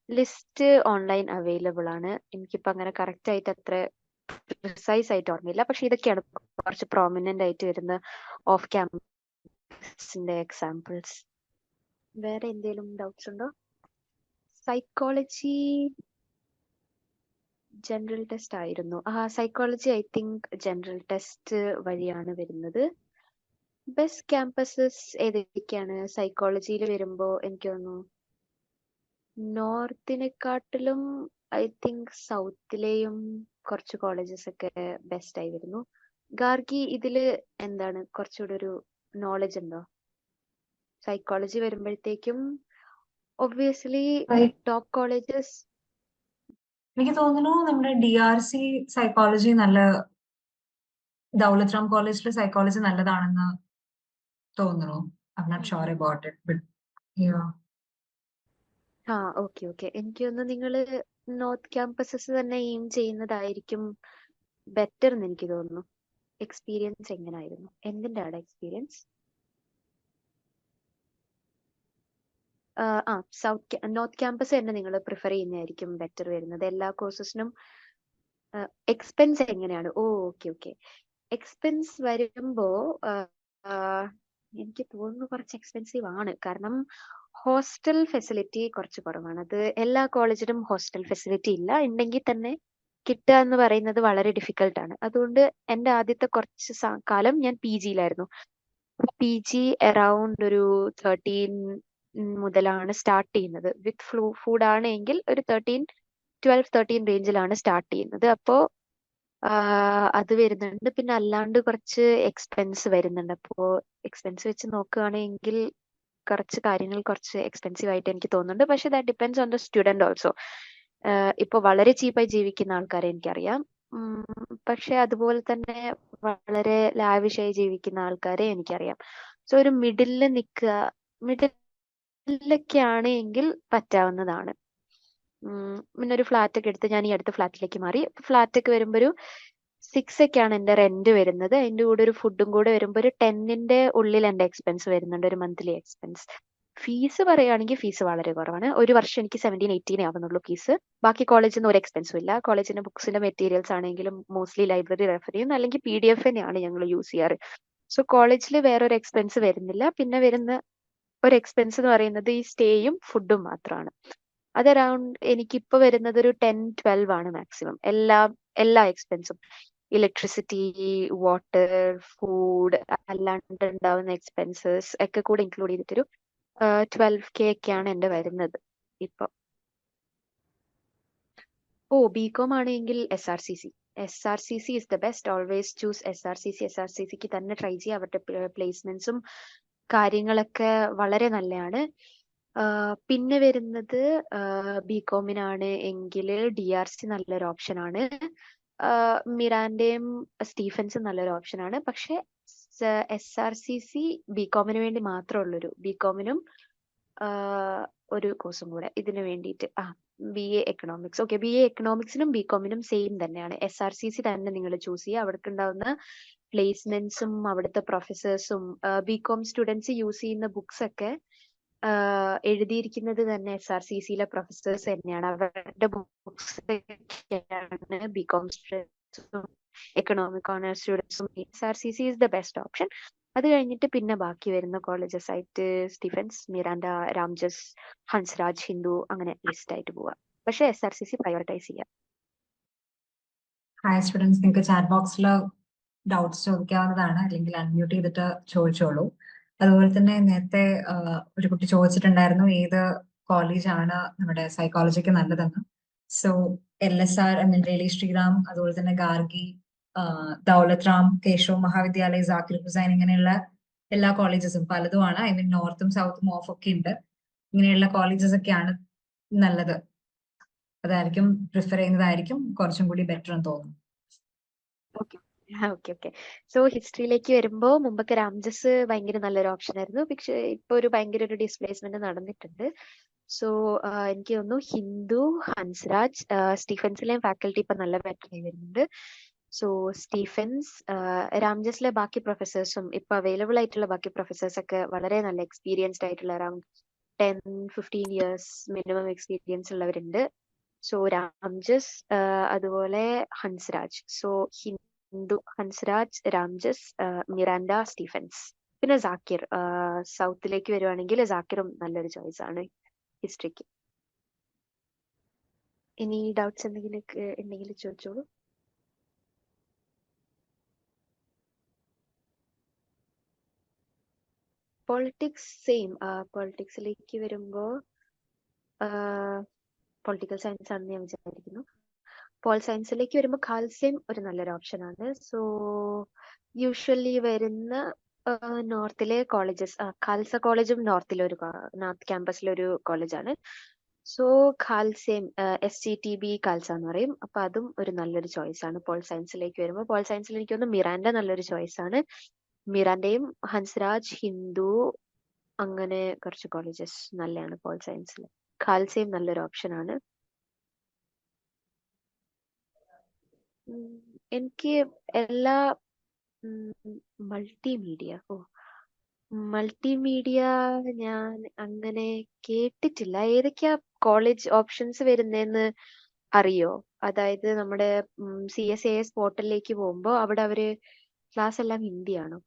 ലിസ്റ്റ് ഓൺലൈൻ അവൈലബിൾ ആണ്. എനിക്കിപ്പോ അങ്ങനെ കറക്റ്റ് ആയിട്ട് അത്ര പ്രിസൈസ് ആയിട്ട് ഓർമ്മയില്ല, പക്ഷെ ഇതൊക്കെയാണ് കുറച്ച് പ്രോമിനന്റ് ആയിട്ട് വരുന്ന ഓഫ് ക്യാമ്പസിന്റെ എക്സാമ്പിൾസ്. വേറെ എന്തെങ്കിലും ഡൗട്ട്സ് ഉണ്ടോ? സൈക്കോളജി ജനറൽ ടെസ്റ്റ് ആയിരുന്നു. Psychology I think general test വഴിയാണ് വരുന്നത്. ബെസ്റ്റ് ക്യാമ്പസസ് ഏതൊക്കെയാണ് സൈക്കോളജിയിൽ വരുമ്പോ? എനിക്ക് തോന്നുന്നു നോർത്തിനെക്കാട്ടിലും ഐ തിങ്ക് സൗത്തിലെയും കുറച്ച് കോളേജസ് ഒക്കെ ബെസ്റ്റ് ആയി വരുന്നു. ഗാർഗി, ഇതില് എന്താണ് കുറച്ചുകൂടെ ഒരു നോളജ് ഉണ്ടോ? സൈക്കോളജി വരുമ്പോഴത്തേക്കും ഒബ്വിയസ്ലി ടോപ്പ് കോളേജസ്. എനിക്ക് തോന്നുന്നു നമ്മുടെ DRC സൈക്കോളജി ദൗലത് റാം കോളേജിലെ സൈക്കോളജി നല്ലതാണെന്ന് തോന്നുന്നു. I am not sure about it, but okay okay. എനിക്ക് തോന്നുന്നു നിങ്ങള് നോർത്ത് ക്യാമ്പസസ് തന്നെ എയിം ചെയ്യുന്നതായിരിക്കും ബെറ്റർ എന്ന് എനിക്ക് തോന്നുന്നു. എക്സ്പീരിയൻസ് എങ്ങനായിരുന്നു? എന്തിന്റെ ആണ് എക്സ്പീരിയൻസ്? നോർത്ത് ക്യാമ്പസ് തന്നെ നിങ്ങൾ പ്രിഫർ ചെയ്യുന്നതായിരിക്കും ബെറ്റർ വരുന്നത്. എല്ലാ കോഴ്സസിനും എക്സ്പെൻസ് എങ്ങനെയാണ്? Okay okay. എക്സ്പെൻസ് വരുമ്പോ എനിക്ക് തോന്നുന്നു കുറച്ച് എക്സ്പെൻസീവ് ആണ്. കാരണം ഹോസ്റ്റൽ ഫെസിലിറ്റി കുറച്ച് കുറവാണ്. അത് എല്ലാ കോളേജിലും ഹോസ്റ്റൽ ഫെസിലിറ്റി ഇല്ല. ഉണ്ടെങ്കിൽ തന്നെ കിട്ടുക എന്ന് പറയുന്നത് വളരെ ഡിഫിക്കൽട്ട് ആണ്. അതുകൊണ്ട് എൻ്റെ ആദ്യത്തെ കുറച്ച് കാലം ഞാൻ PGയിലായിരുന്നു. PG അറൌണ്ട് ഒരു 13 മുതലാണ് സ്റ്റാർട്ട് ചെയ്യുന്നത്. വിത്ത് ഫുഡ് ആണ് എങ്കിൽ ഒരു 12-13 റേഞ്ചിലാണ് സ്റ്റാർട്ട് ചെയ്യുന്നത്. അപ്പോ അത് വരുന്നുണ്ട്. പിന്നെ അല്ലാണ്ട് കുറച്ച് എക്സ്പെൻസ് വരുന്നുണ്ട്. അപ്പോ എക്സ്പെൻസ് വെച്ച് നോക്കുകയാണെങ്കിൽ കുറച്ച് കാര്യങ്ങൾ കുറച്ച് എക്സ്പെൻസീവ് ആയിട്ട് എനിക്ക് തോന്നുന്നുണ്ട്. പക്ഷെ that depends on the student also. ഇപ്പൊ വളരെ ചീപ്പായി ജീവിക്കുന്ന ആൾക്കാരെ എനിക്കറിയാം. പക്ഷെ അതുപോലെ തന്നെ വളരെ ലാവിഷായി ജീവിക്കുന്ന ആൾക്കാരെ എനിക്കറിയാം. സോ ഒരു മിഡിലിൽ നിൽക്കുക, മിഡിലൊക്കെ ആണെങ്കിൽ പറ്റാവുന്നതാണ്. പിന്നെ ഒരു ഫ്ലാറ്റ് ഒക്കെ എടുത്ത് ഞാൻ ഈ അടുത്ത ഫ്ലാറ്റിലേക്ക് മാറി. ഫ്ലാറ്റ് ഒക്കെ വരുമ്പോ ഒരു 6 ഒക്കെയാണ് എന്റെ റെന്റ് വരുന്നത്. അതിന്റെ കൂടെ ഒരു ഫുഡും കൂടെ വരുമ്പോ ഒരു 10ന്റെ ഉള്ളിൽ എന്റെ എക്സ്പെൻസ് വരുന്നുണ്ട്, ഒരു മന്ത്ലി എക്സ്പെൻസ്. ഫീസ് പറയുകയാണെങ്കിൽ ഫീസ് വളരെ കുറവാണ്. ഒരു വർഷം എനിക്ക് 17-18 ആവുന്നുള്ളൂ ഫീസ്. ബാക്കി കോളേജിൽ നിന്ന് ഒരു എക്സ്പെൻസും ഇല്ല. കോളേജിന്റെ ബുക്സിന്റെ മെറ്റീരിയൽസ് ആണെങ്കിലും മോസ്റ്റ്ലി ലൈബ്രറി റെഫർ ചെയ്യും, അല്ലെങ്കിൽ PDF തന്നെയാണ് ഞങ്ങൾ യൂസ് ചെയ്യാറ്. സോ കോളേജിൽ വേറെ ഒരു എക്സ്പെൻസ് വരുന്നില്ല. പിന്നെ വരുന്ന ഒരു എക്സ്പെൻസ് എന്ന് പറയുന്നത് ഈ സ്റ്റേയും ഫുഡും മാത്രമാണ്. അത് അറൌണ്ട് എനിക്കിപ്പോ വരുന്നത് ഒരു 10-12 ആണ് മാക്സിമം. എല്ലാ എക്സ്പെൻസും, ഇലക്ട്രിസിറ്റി, വാട്ടർ, ഫുഡ്, അല്ലാണ്ട് ഉണ്ടാവുന്ന എക്സ്പെൻസസ് ഒക്കെ കൂടെ ഇൻക്ലൂഡ് ചെയ്തിട്ടൊരു 12K ഒക്കെയാണ് എന്റെ വരുന്നത് ഇപ്പൊ. BCom ആണെങ്കിൽ SRCC is the best. Always choose SRCC. SRCCക്ക് തന്നെ ട്രൈ ചെയ്യുക. അവരുടെ പ്ലേസ്മെന്റ്സും കാര്യങ്ങളൊക്കെ വളരെ നല്ലതാണ്. പിന്നെ വരുന്നത് BComനാണ് എങ്കിൽ DRC നല്ലൊരു ഓപ്ഷൻ ആണ്. മിറാന്റെയും സ്റ്റീഫൻസും നല്ലൊരു ഓപ്ഷൻ ആണ്. പക്ഷെ SRCC BComന് വേണ്ടി മാത്രമുള്ളൊരു, BComനും ഒരു കോഴ്സും കൂടെ ഇതിനു വേണ്ടിയിട്ട്, BA എക്കണോമിക്സ്. ഓക്കെ, BA എക്കണോമിക്സിനും BComനും സെയിം തന്നെയാണ്. SRCC തന്നെ നിങ്ങൾ ചൂസ് ചെയ്യുക. അവിടേക്ക് ഉണ്ടാവുന്ന പ്ലേസ്മെന്റ്സും അവിടുത്തെ പ്രൊഫസേഴ്സും BCom സ്റ്റുഡൻസ് യൂസ് ചെയ്യുന്ന ബുക്സ് ഒക്കെ എഴുതിയിരിക്കുന്നത് തന്നെ SRCCയിലെ പ്രൊഫസേഴ്സ് തന്നെയാണ്. അവരുടെ ബുക്സ് BCom സ്റ്റുഡൻസും എക്കണോമിക് ഓണേഴ്സ് സ്റ്റുഡൻസും. SRCC is the best option. അത് കഴിഞ്ഞിട്ട് പിന്നെ ബാക്കി വരുന്ന കോളേജസ് ആയിട്ട് സ്റ്റീഫൻസ്, മിറാൻഡ, രാംജസ്, ഹൻസ്രാജ്, ഹിന്ദു, അങ്ങനെ ലിസ്റ്റ് ആയിട്ട് പോവാം. പക്ഷെ SRCC പ്രയോറിറ്റൈസ് ചെയ്യാം. ഹായ് സ്റ്റുഡൻസ്, നിങ്ങൾക്ക് ചാറ്റ് ബോക്സിൽ ഡൗട്ട്സ് ചോദിക്കാവുന്നതാണ്, അല്ലെങ്കിൽ അൺമ്യൂട്ട് ചെയ്തിട്ട് ചോദിച്ചോളൂ. അതുപോലെ തന്നെ നേരത്തെ ഒരു കുട്ടി ചോദിച്ചിട്ടുണ്ടായിരുന്നു ഏത് കോളേജാണ് നമ്മുടെ സൈക്കോളജിക്ക് നല്ലതെന്ന്. സോ LSR, ഡൽഹി ശ്രീറാം, അതുപോലെ തന്നെ ഗാർഗി, ദൗലത് റാം, കേശവ് മഹാവിദ്യാലയ, ജാക്കിർ ഹുസൈൻ, ഇങ്ങനെയുള്ള എല്ലാ കോളേജസും പലതുമാണ്. ഐ മീൻ നോർത്തും സൗത്തും ഓഫ് ഒക്കെ ഉണ്ട്. ഇങ്ങനെയുള്ള കോളേജസ് ഒക്കെയാണ് നല്ലത്. അതായിരിക്കും പ്രിഫർ ചെയ്യുന്നതായിരിക്കും കുറച്ചും കൂടി ബെറ്റർ എന്ന് തോന്നുന്നു. ഓക്കെ. സോ ഹിസ്റ്ററിയിലേക്ക് വരുമ്പോ മുമ്പൊക്കെ രാംജസ് ഭയങ്കര നല്ലൊരു ഓപ്ഷൻ ആയിരുന്നു. പക്ഷെ ഇപ്പൊ ഒരു ഭയങ്കര ഒരു ഡിസ്പ്ലേസ്മെന്റ് നടന്നിട്ടുണ്ട്. സോ എനിക്ക് തോന്നുന്നു ഹിന്ദു, ഹൻസ്രാജ്, സ്റ്റീഫൻസിലെയും ഫാക്കൽറ്റി ഇപ്പൊ നല്ല ബെറ്റർ ആയി വരുന്നുണ്ട്. സോ സ്റ്റീഫൻസ്, രാംജസിലെ ബാക്കി പ്രൊഫസേഴ്സും ഇപ്പൊ അവൈലബിൾ ആയിട്ടുള്ള ബാക്കി പ്രൊഫസേഴ്സ് ഒക്കെ വളരെ നല്ല എക്സ്പീരിയൻസ്ഡ് ആയിട്ടുള്ള അറൌണ്ട് 10-15 years മിനിമം എക്സ്പീരിയൻസ് ഉള്ളവരുണ്ട്. സോ രാംജസ്, അതുപോലെ Hansraj. So Hindu Hansraj, Ramjas, Miranda, Stephens. പിന്നെ ജാക്കിർ. സൗത്തിലേക്ക് വരുവാണെങ്കിൽ ജാക്കിറും നല്ലൊരു ചോയ്സ് ആണ് ഹിസ്റ്ററിക്ക്. ഇനി ഡൗട്ട്സ് എന്തെങ്കിലും ചോദിച്ചോളൂ. Politics same. പൊളിറ്റിക്സിലേക്ക് വരുമ്പോൾ പൊളിറ്റിക്കൽ സയൻസ് ആണെന്ന് ഞാൻ വിചാരിക്കുന്നു. പോൾ സയൻസിലേക്ക് വരുമ്പോൾ ഖാൽസയും ഒരു നല്ലൊരു ഓപ്ഷൻ ആണ്. സോ യൂഷ്വലി വരുന്ന നോർത്തിലെ കോളേജസ്, ഖാൽസ കോളേജും നോർത്ത് ക്യാമ്പസിലൊരു കോളേജാണ്. സോ ഖാൽസയും SCTB ഖാൽസ എന്ന് പറയും. അപ്പൊ അതും ഒരു നല്ലൊരു ചോയ്സ് ആണ് പോൾ സയൻസിലേക്ക് വരുമ്പോൾ. പോൾ സയൻസിൽ എനിക്ക് തോന്നുന്നു മിറാൻഡ നല്ലൊരു ചോയ്സ് ആണ്. മിറാൻഡയും ഹൻസ്രാജ്, ഹിന്ദു, അങ്ങനെ കുറച്ച് കോളേജസ് നല്ലതാണ് പോൾ സയൻസിൽ. ഖാൽസയും നല്ലൊരു ഓപ്ഷൻ ആണ്. എനിക്ക് എല്ലാ മൾട്ടിമീഡിയ ഞാൻ അങ്ങനെ കേട്ടിട്ടില്ല. ഏതൊക്കെയാ കോളേജ് ഓപ്ഷൻസ് വരുന്നതെന്ന് അറിയോ? അതായത് നമ്മുടെ CSAS പോർട്ടലിലേക്ക് പോകുമ്പോൾ അവിടെ അവര് ക്ലാസ് എല്ലാം ഹിന്ദിയാണോ?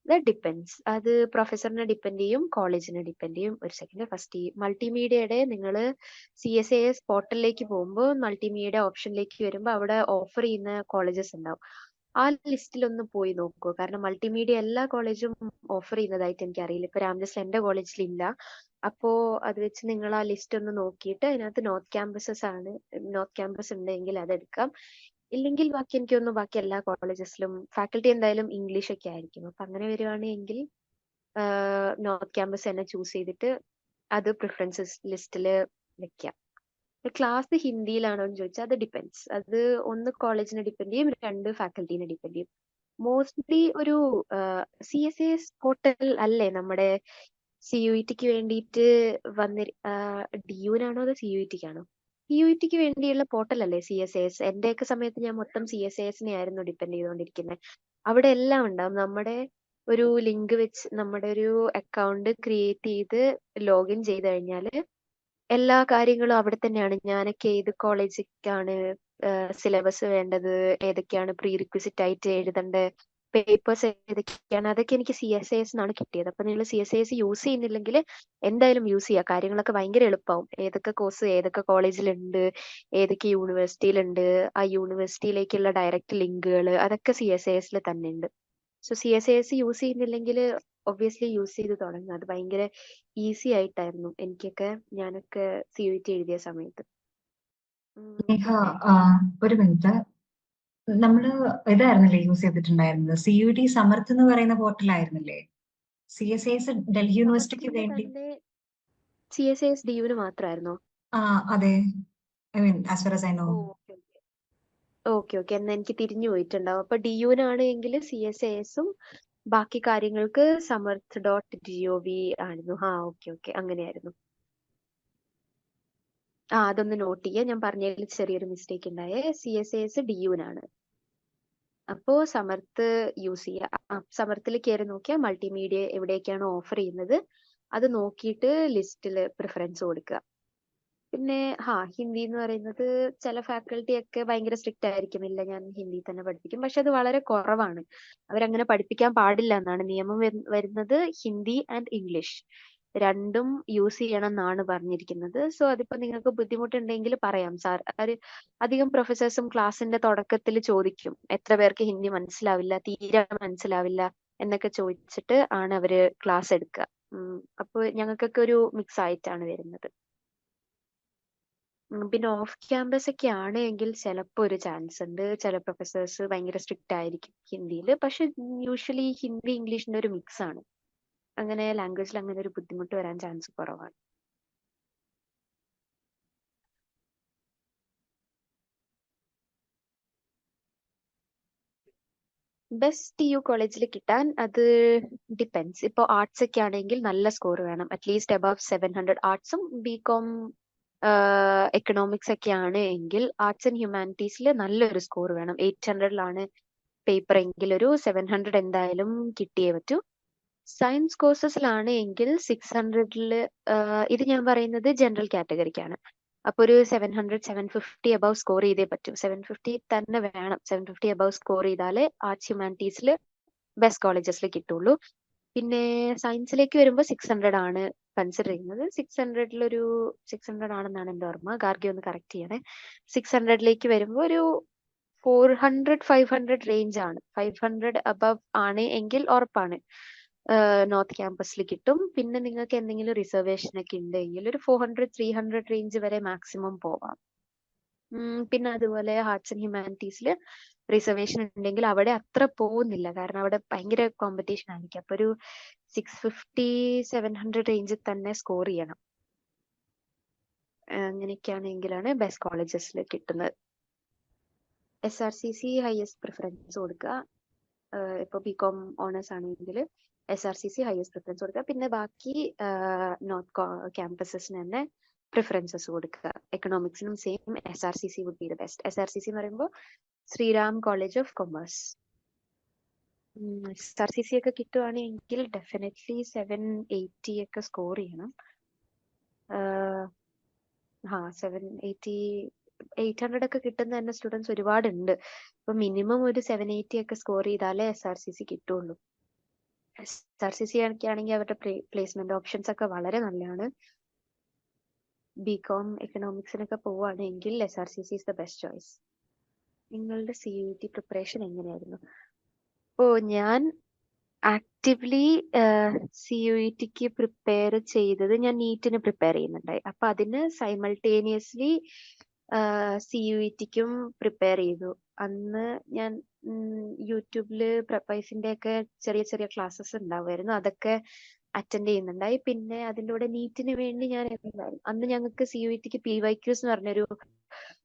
That depends. അത് പ്രൊഫസറിനെ ഡിപ്പെൻഡ് ചെയ്യും, കോളേജിനെ ഡിപ്പെൻഡ് ചെയ്യും. ഒരു സെക്കൻഡ്, ഫസ്റ്റ് ഈ മൾട്ടിമീഡിയയുടെ നിങ്ങൾ CSAS പോർട്ടലിലേക്ക് പോകുമ്പോൾ മൾട്ടിമീഡിയ ഓപ്ഷനിലേക്ക് വരുമ്പോൾ അവിടെ ഓഫർ ചെയ്യുന്ന കോളേജസ് ഉണ്ടാവും. ആ ലിസ്റ്റിൽ ഒന്ന് പോയി നോക്കൂ. കാരണം മൾട്ടിമീഡിയ എല്ലാ കോളേജും ഓഫർ ചെയ്യുന്നതായിട്ട് എനിക്ക് അറിയില്ല. ഇപ്പൊ രാംജസ് എന്റെ കോളേജിൽ ഇല്ല. അപ്പോ അത് വെച്ച് നിങ്ങൾ ആ ലിസ്റ്റ് ഒന്ന് നോക്കിയിട്ട് അതിനകത്ത് നോർത്ത് ക്യാമ്പസ് ഉണ്ടെങ്കിൽ അതെടുക്കാം. ഇല്ലെങ്കിൽ ബാക്കി എല്ലാ കോളേജസിലും ഫാക്കൽറ്റി എന്തായാലും ഇംഗ്ലീഷ് ഒക്കെ ആയിരിക്കും. അപ്പൊ അങ്ങനെ വരുവാണെങ്കിൽ നോർത്ത് ക്യാമ്പസ് തന്നെ ചൂസ് ചെയ്തിട്ട് അത് പ്രിഫറൻസസ് ലിസ്റ്റിൽ വെക്കാം. ക്ലാസ് ഹിന്ദിയിലാണോ എന്ന് ചോദിച്ചാൽ അത് ഡിപ്പെൻസ്. അത് ഒന്ന് കോളേജിനെ ഡിപ്പെൻഡ് ചെയ്യും, രണ്ട് ഫാക്കൽറ്റീനെ ഡിപ്പെൻഡ് ചെയ്യും. മോസ്റ്റ്ലി ഒരു CSAS പോർട്ടൽ അല്ലേ നമ്മുടെ CUETക്ക് വേണ്ടിയിട്ട് DUനാണോ അതോ CUETക്കാണോ? CUETക്ക് വേണ്ടിയുള്ള പോർട്ടൽ അല്ലേ CSAS? എന്റെയൊക്കെ സമയത്ത് ഞാൻ മൊത്തം CSASനെ ആയിരുന്നു ഡിപ്പെൻഡ് ചെയ്തുകൊണ്ടിരിക്കുന്നത്. അവിടെ എല്ലാം ഉണ്ടാവും. നമ്മുടെ ഒരു ലിങ്ക് വെച്ച് നമ്മുടെ ഒരു അക്കൗണ്ട് ക്രിയേറ്റ് ചെയ്ത് ലോഗിൻ ചെയ്ത് കഴിഞ്ഞാൽ എല്ലാ കാര്യങ്ങളും അവിടെ തന്നെയാണ്. ഞാനൊക്കെ ഏത് കോളേജിലേക്കാണ് സിലബസ് വേണ്ടത്, ഏതൊക്കെയാണ് പ്രീ റിക്വിസിറ്റ് ആയിട്ട് എഴുതേണ്ട പേപ്പേഴ്സ് ഏതൊക്കെയാണ്, അതൊക്കെ എനിക്ക് CSAS എന്നാണ് കിട്ടിയത്. അപ്പൊ നിങ്ങൾ CSAS യൂസ് ചെയ്യുന്നില്ലെങ്കിൽ എന്തായാലും യൂസ് ചെയ്യുക. കാര്യങ്ങളൊക്കെ ഭയങ്കര എളുപ്പമാവും. ഏതൊക്കെ കോഴ്സ് ഏതൊക്കെ കോളേജിലുണ്ട്, ഏതൊക്കെ യൂണിവേഴ്സിറ്റിയിലുണ്ട്, ആ യൂണിവേഴ്സിറ്റിയിലേക്കുള്ള ഡയറക്റ്റ് ലിങ്കുകൾ, അതൊക്കെ CSASൽ തന്നെ ഉണ്ട്. സോ CSAS യൂസ് ചെയ്യുന്നില്ലെങ്കിൽ ഒബ്വിയസ്ലി യൂസ് ചെയ്ത് തുടങ്ങുക. അത് ഭയങ്കര ഈസി ആയിട്ടായിരുന്നു ഞാനൊക്കെ CUET എഴുതിയ സമയത്ത്. നേഹ, ഒരു മിനിറ്റ്. നമ്മള് ഇതായിരുന്നില്ലേ യൂസ് ചെയ്തിട്ടുണ്ടായിരുന്നത്? CUET സമർത്ഥ് എന്ന് പറയുന്ന പോർട്ടലായിരുന്നില്ലേ? CSAS ഡൽഹി യൂണിവേഴ്സിറ്റിക്ക് വേണ്ടി. CSAS DUന് മാത്രമായിരുന്നോ? അതെ. I mean as far as I know. Okay. എന്നാ എനിക്ക് തിരിഞ്ഞു പോയിട്ടുണ്ടാവും. അപ്പൊ DUനാണ് എങ്കിൽ CSASഉം ബാക്കി കാര്യങ്ങൾക്ക് samarth.gov ആയിരുന്നു. ഓക്കെ അങ്ങനെയായിരുന്നു. അതൊന്ന് നോട്ട് ചെയ്യുക. ഞാൻ പറഞ്ഞതിൽ ചെറിയൊരു മിസ്റ്റേക്ക് ഉണ്ടായേ. CSAS DUനാണ്. അപ്പോ സമർത്ഥ് യൂസ് ചെയ്യുക. സമർത്ഥിൽ കയറി നോക്കിയാൽ മൾട്ടിമീഡിയ എവിടെയൊക്കെയാണ് ഓഫർ ചെയ്യുന്നത് അത് നോക്കിയിട്ട് ലിസ്റ്റിൽ പ്രിഫറൻസ് കൊടുക്കുക. പിന്നെ ഹിന്ദി എന്ന് പറയുന്നത് ചില ഫാക്കൽറ്റി ഒക്കെ ഭയങ്കര സ്ട്രിക്റ്റ് ആയിരിക്കും. ഇല്ല, ഞാൻ ഹിന്ദി തന്നെ പഠിപ്പിക്കും. പക്ഷെ അത് വളരെ കുറവാണ്. അവരങ്ങനെ പഠിപ്പിക്കാൻ പാടില്ല എന്നാണ് നിയമം വരുന്നത്. ഹിന്ദി ആൻഡ് ഇംഗ്ലീഷ് രണ്ടും യൂസ് ചെയ്യണം എന്നാണ് പറഞ്ഞിരിക്കുന്നത്. സോ അതിപ്പോ നിങ്ങൾക്ക് ബുദ്ധിമുട്ടുണ്ടെങ്കിൽ പറയാം സാർ. അധികം പ്രൊഫസേഴ്സും ക്ലാസ്സിന്റെ തുടക്കത്തിൽ ചോദിക്കും എത്ര പേർക്ക് ഹിന്ദി മനസ്സിലാവില്ല, തീരെ മനസ്സിലാവില്ല എന്നൊക്കെ ചോദിച്ചിട്ട് ആണ് അവര് ക്ലാസ് എടുക്കുക. അപ്പോൾ ഞങ്ങൾക്കൊക്കെ ഒരു മിക്സ് ആയിട്ടാണ് വരുന്നത്. പിന്നെ ഓഫ് ക്യാമ്പസ് ഒക്കെ ആണെങ്കിൽ ചിലപ്പോൾ ഒരു ചാൻസ് ഉണ്ട്. ചില പ്രൊഫസേഴ്സ് ഭയങ്കര സ്ട്രിക്റ്റ് ആയിരിക്കും ഹിന്ദിയിൽ. പക്ഷെ യൂഷ്വലി ഹിന്ദി ഇംഗ്ലീഷിന്റെ ഒരു മിക്സ് ആണ്. അങ്ങനെ ലാംഗ്വേജിൽ അങ്ങനെ ഒരു ബുദ്ധിമുട്ട് വരാൻ ചാൻസ് കുറവാണ്. ബെസ്റ്റ് TU കോളേജിൽ കിട്ടാൻ അത് ഡിപ്പെൻസ്. ഇപ്പോൾ ആർട്സ് ഒക്കെ ആണെങ്കിൽ നല്ല സ്കോർ വേണം, അറ്റ്ലീസ്റ്റ് അബവ് 700. ആർട്സും BCom എക്കണോമിക്സ് ഒക്കെ ആണ് എങ്കിൽ ആർട്സ് ആൻഡ് ഹ്യൂമാനിറ്റീസിൽ നല്ലൊരു സ്കോർ വേണം. 800ലാണ് പേപ്പർ എങ്കിൽ ഒരു 700 എന്തായാലും കിട്ടിയേ പറ്റൂ. സയൻസ് കോഴ്സസിലാണ് എങ്കിൽ 600-ല് ഇത് ഞാൻ പറയുന്നത് ജനറൽ കാറ്റഗറിക്കാണ്. അപ്പൊ ഒരു 700-750 അബവ് സ്കോർ ചെയ്തേ പറ്റൂ. 750 തന്നെ വേണം. 750 അബവ് സ്കോർ ചെയ്താലേ ആർട്സ് ഹ്യൂമാനിറ്റീസിൽ ബെസ്റ്റ് കോളേജസിൽ കിട്ടുള്ളൂ. പിന്നെ സയൻസിലേക്ക് വരുമ്പോൾ 600 ആണ് കൺസിഡർ ചെയ്യുന്നത്. 600-ലൊരു 600 ആണെന്നാണ് എൻ്റെ ഓർമ്മ. ഗാർഗി ഒന്ന് കറക്റ്റ് ചെയ്യണേ. 600-ലേക്ക് വരുമ്പോൾ ഒരു 400-500 റേഞ്ച് ആണ്. 500 അബവ് ആണ് എങ്കിൽ ഉറപ്പാണ് നോർത്ത് ക്യാമ്പസിൽ കിട്ടും. പിന്നെ നിങ്ങൾക്ക് എന്തെങ്കിലും റിസർവേഷൻ ഒക്കെ ഉണ്ടെങ്കിൽ ഒരു 400-300 റേഞ്ച് വരെ മാക്സിമം പോവാം. പിന്നെ അതുപോലെ ആർട്സ് ആൻഡ് ഹ്യൂമാനിറ്റീസിൽ റിസർവേഷൻ ഉണ്ടെങ്കിൽ അവിടെ അത്ര പോകുന്നില്ല, കാരണം അവിടെ ഭയങ്കര കോമ്പറ്റീഷൻ ആയിരിക്കും. അപ്പൊ ഒരു 650-700 റേഞ്ചിൽ തന്നെ സ്കോർ ചെയ്യണം. അങ്ങനെയൊക്കെയാണെങ്കിലാണ് ബെസ്റ്റ് കോളേജസിൽ കിട്ടുന്നത്. SRCC ഹയസ്റ്റ് പ്രിഫറൻസ് കൊടുക്കുക. ഇപ്പോൾ ബികോം ഓണേഴ്സ് ആണെങ്കിൽ SRCC ഹയസ്റ്റ് പ്രിഫറൻസ് കൊടുക്കുക. പിന്നെ ബാക്കി നോർത്ത് ക്യാമ്പസസിന് തന്നെ പ്രിഫറൻസസ് കൊടുക്കുക. എക്കണോമിക്സിനും same SRCC would be the best. SRCC എന്ന് പറയുമ്പോൾ Shriram college of commerce. SRCC ഒക്കെ കിട്ടുവാണെങ്കിൽ ഡെഫിനറ്റ്ലി 780 ഒക്കെ സ്കോർ ചെയ്യണം. 780 800 ഒക്കെ കിട്ടുന്ന തന്നെ സ്റ്റുഡൻസ് ഒരുപാടുണ്ട്. അപ്പൊ മിനിമം ഒരു 780 ഒക്കെ സ്കോർ ചെയ്താലേ SRCC കിട്ടുള്ളൂ. SRCC ഒക്കെ ആണെങ്കിൽ അവരുടെ പ്ലേസ്മെന്റ് ഓപ്ഷൻസ് ഒക്കെ വളരെ നല്ലതാണ്. ബികോം എക്കണോമിക്സിനൊക്കെ പോവുകയാണെങ്കിൽ SRCC is the best choice. നിങ്ങളുടെ CUET പ്രിപ്പറേഷൻ എങ്ങനെയായിരുന്നു? ഞാൻ ആക്റ്റീവ്ലി CUETക്ക് പ്രിപ്പയർ ചെയ്തത് ഞാൻ നീറ്റിന് പ്രിപ്പയർ ചെയ്യുന്നുണ്ടായി. അപ്പൊ അതിന് സൈമൾട്ടേനിയസ്ലി CUETക്കും പ്രിപ്പയർ ചെയ്തു. അന്ന് ഞാൻ യൂട്യൂബില് പ്രപ്പൈസിന്റെ ഒക്കെ ചെറിയ ചെറിയ ക്ലാസ്സസ് ഉണ്ടാവുമായിരുന്നു, അതൊക്കെ അറ്റൻഡ് ചെയ്യുന്നുണ്ടായി. പിന്നെ അതിൻ്റെ കൂടെ നീറ്റിന് വേണ്ടി ഞാൻ അന്ന് ഞങ്ങൾക്ക് CUETക്ക് PYQs എന്ന് പറഞ്ഞൊരു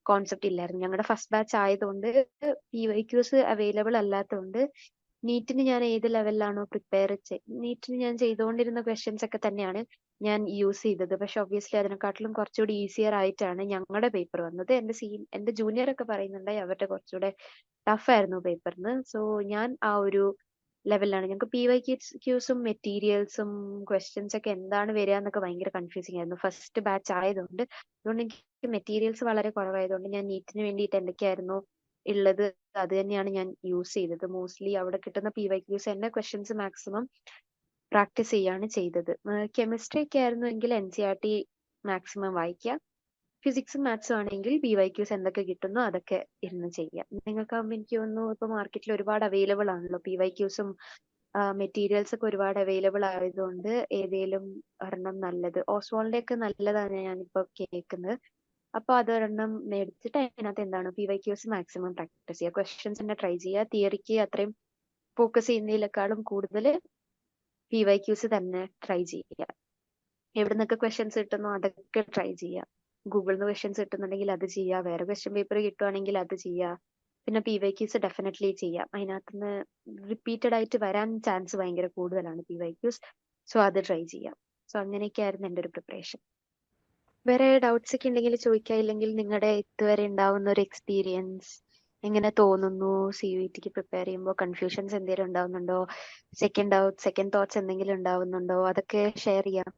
കോൺസെപ്റ്റ് ഇല്ലായിരുന്നു. ഞങ്ങളുടെ ഫസ്റ്റ് ബാച്ച് ആയതുകൊണ്ട് PYQs അവൈലബിൾ അല്ലാത്തതുകൊണ്ട് നീറ്റിന് ഞാൻ ഏത് ലെവലിലാണോ നീറ്റിന് ഞാൻ ചെയ്തുകൊണ്ടിരുന്ന ക്വസ്റ്റ്യൻസ് ഒക്കെ തന്നെയാണ് ഞാൻ യൂസ് ചെയ്തത്. പക്ഷെ ഒബ്വിയസ്ലി അതിനെക്കാട്ടിലും കുറച്ചുകൂടി ഈസിയർ ആയിട്ടാണ് ഞങ്ങളുടെ പേപ്പർ വന്നത്. എന്റെ ജൂനിയർ ഒക്കെ പറയുന്നുണ്ടായി അവരുടെ കുറച്ചുകൂടെ ടഫ് ആയിരുന്നു പേപ്പറിന്. സോ ഞാൻ ആ ഒരു ലെവലിലാണ്. ഞങ്ങൾക്ക് PYQസും മെറ്റീരിയൽസും ക്വസ്റ്റ്യൻസ് ഒക്കെ എന്താണ് വരിക എന്നൊക്കെ ഭയങ്കര കൺഫ്യൂസിങ് ആയിരുന്നു ഫസ്റ്റ് ബാച്ച് ആയതുകൊണ്ട്. അതുകൊണ്ട് എനിക്ക് മെറ്റീരിയൽസ് വളരെ കുറവായതുകൊണ്ട് ഞാൻ നീറ്റിന് വേണ്ടിയിട്ട് എന്തൊക്കെയായിരുന്നു ഉള്ളത് അത് തന്നെയാണ് ഞാൻ യൂസ് ചെയ്തത്. മോസ്റ്റ്ലി അവിടെ കിട്ടുന്ന PYQs തന്നെ ക്വസ്റ്റ്യൻസ് മാക്സിമം പ്രാക്ടീസ് ചെയ്യാണ് ചെയ്തത്. കെമിസ്ട്രി ഒക്കെ ആയിരുന്നു എങ്കിൽ NCERT മാക്സിമം വായിക്കുക. ഫിസിക്സും മാത്സും ആണെങ്കിൽ PYQs എന്തൊക്കെ കിട്ടുന്നോ അതൊക്കെ ഇരുന്ന് ചെയ്യാം. നിങ്ങൾക്കാകുമ്പോൾ എനിക്ക് തോന്നുന്നു ഇപ്പൊ മാർക്കറ്റിൽ ഒരുപാട് അവൈലബിൾ ആണല്ലോ PYQസും മെറ്റീരിയൽസ് ഒക്കെ ഒരുപാട് അവൈലബിൾ ആയതുകൊണ്ട് ഏതേലും ഒരെണ്ണം നല്ലത്. ഓസ്വാളിന്റെ ഒക്കെ നല്ലതാണ് ഞാനിപ്പോ കേൾക്കുന്നത്. അപ്പൊ അതൊരെണ്ണം മേടിച്ചിട്ട് അതിനകത്ത് എന്താണ് PYQs മാക്സിമം പ്രാക്ടീസ് ചെയ്യുക. ക്വസ്റ്റ്യൻസ് തന്നെ ട്രൈ ചെയ്യുക. തിയറിക്ക് അത്രയും ഫോക്കസ് ചെയ്യുന്നതിനേക്കാളും കൂടുതൽ PYQs തന്നെ ട്രൈ ചെയ്യുക. എവിടെ നിന്നൊക്കെ ക്വസ്റ്റ്യൻസ് കിട്ടുന്നോ അതൊക്കെ ട്രൈ ചെയ്യുക. ഗൂഗിളിൽ നിന്ന് ക്വസ്റ്റ്യൻസ് കിട്ടുന്നുണ്ടെങ്കിൽ അത് ചെയ്യുക. വേറെ ക്വസ്റ്റ്യൻ പേപ്പർ കിട്ടുവാണെങ്കിൽ അത് ചെയ്യുക. പിന്നെ PYQs ഡെഫിനറ്റ്ലി ചെയ്യാം. അതിനകത്തുനിന്ന് റിപ്പീറ്റഡ് ആയിട്ട് വരാൻ ചാൻസ് ഭയങ്കര കൂടുതലാണ് PYQs. സോ അത് ട്രൈ ചെയ്യാം. സോ അങ്ങനെയൊക്കെയായിരുന്നു എൻ്റെ ഒരു പ്രിപ്പറേഷൻ. വേറെ ഡൗട്ട്സ് ഒക്കെ ഉണ്ടെങ്കിൽ ചോദിക്കുക. ഇല്ലെങ്കിൽ നിങ്ങളുടെ ഇതുവരെ ഉണ്ടാവുന്ന ഒരു എക്സ്പീരിയൻസ് എങ്ങനെ തോന്നുന്നു? CUETക്ക് പ്രിപ്പയർ ചെയ്യുമ്പോൾ കൺഫ്യൂഷൻസ് എന്തെങ്കിലും ഉണ്ടാവുന്നുണ്ടോ? സെക്കൻഡ് തോട്ട്സ് എന്തെങ്കിലും ഉണ്ടാവുന്നുണ്ടോ? അതൊക്കെ ഷെയർ ചെയ്യാം.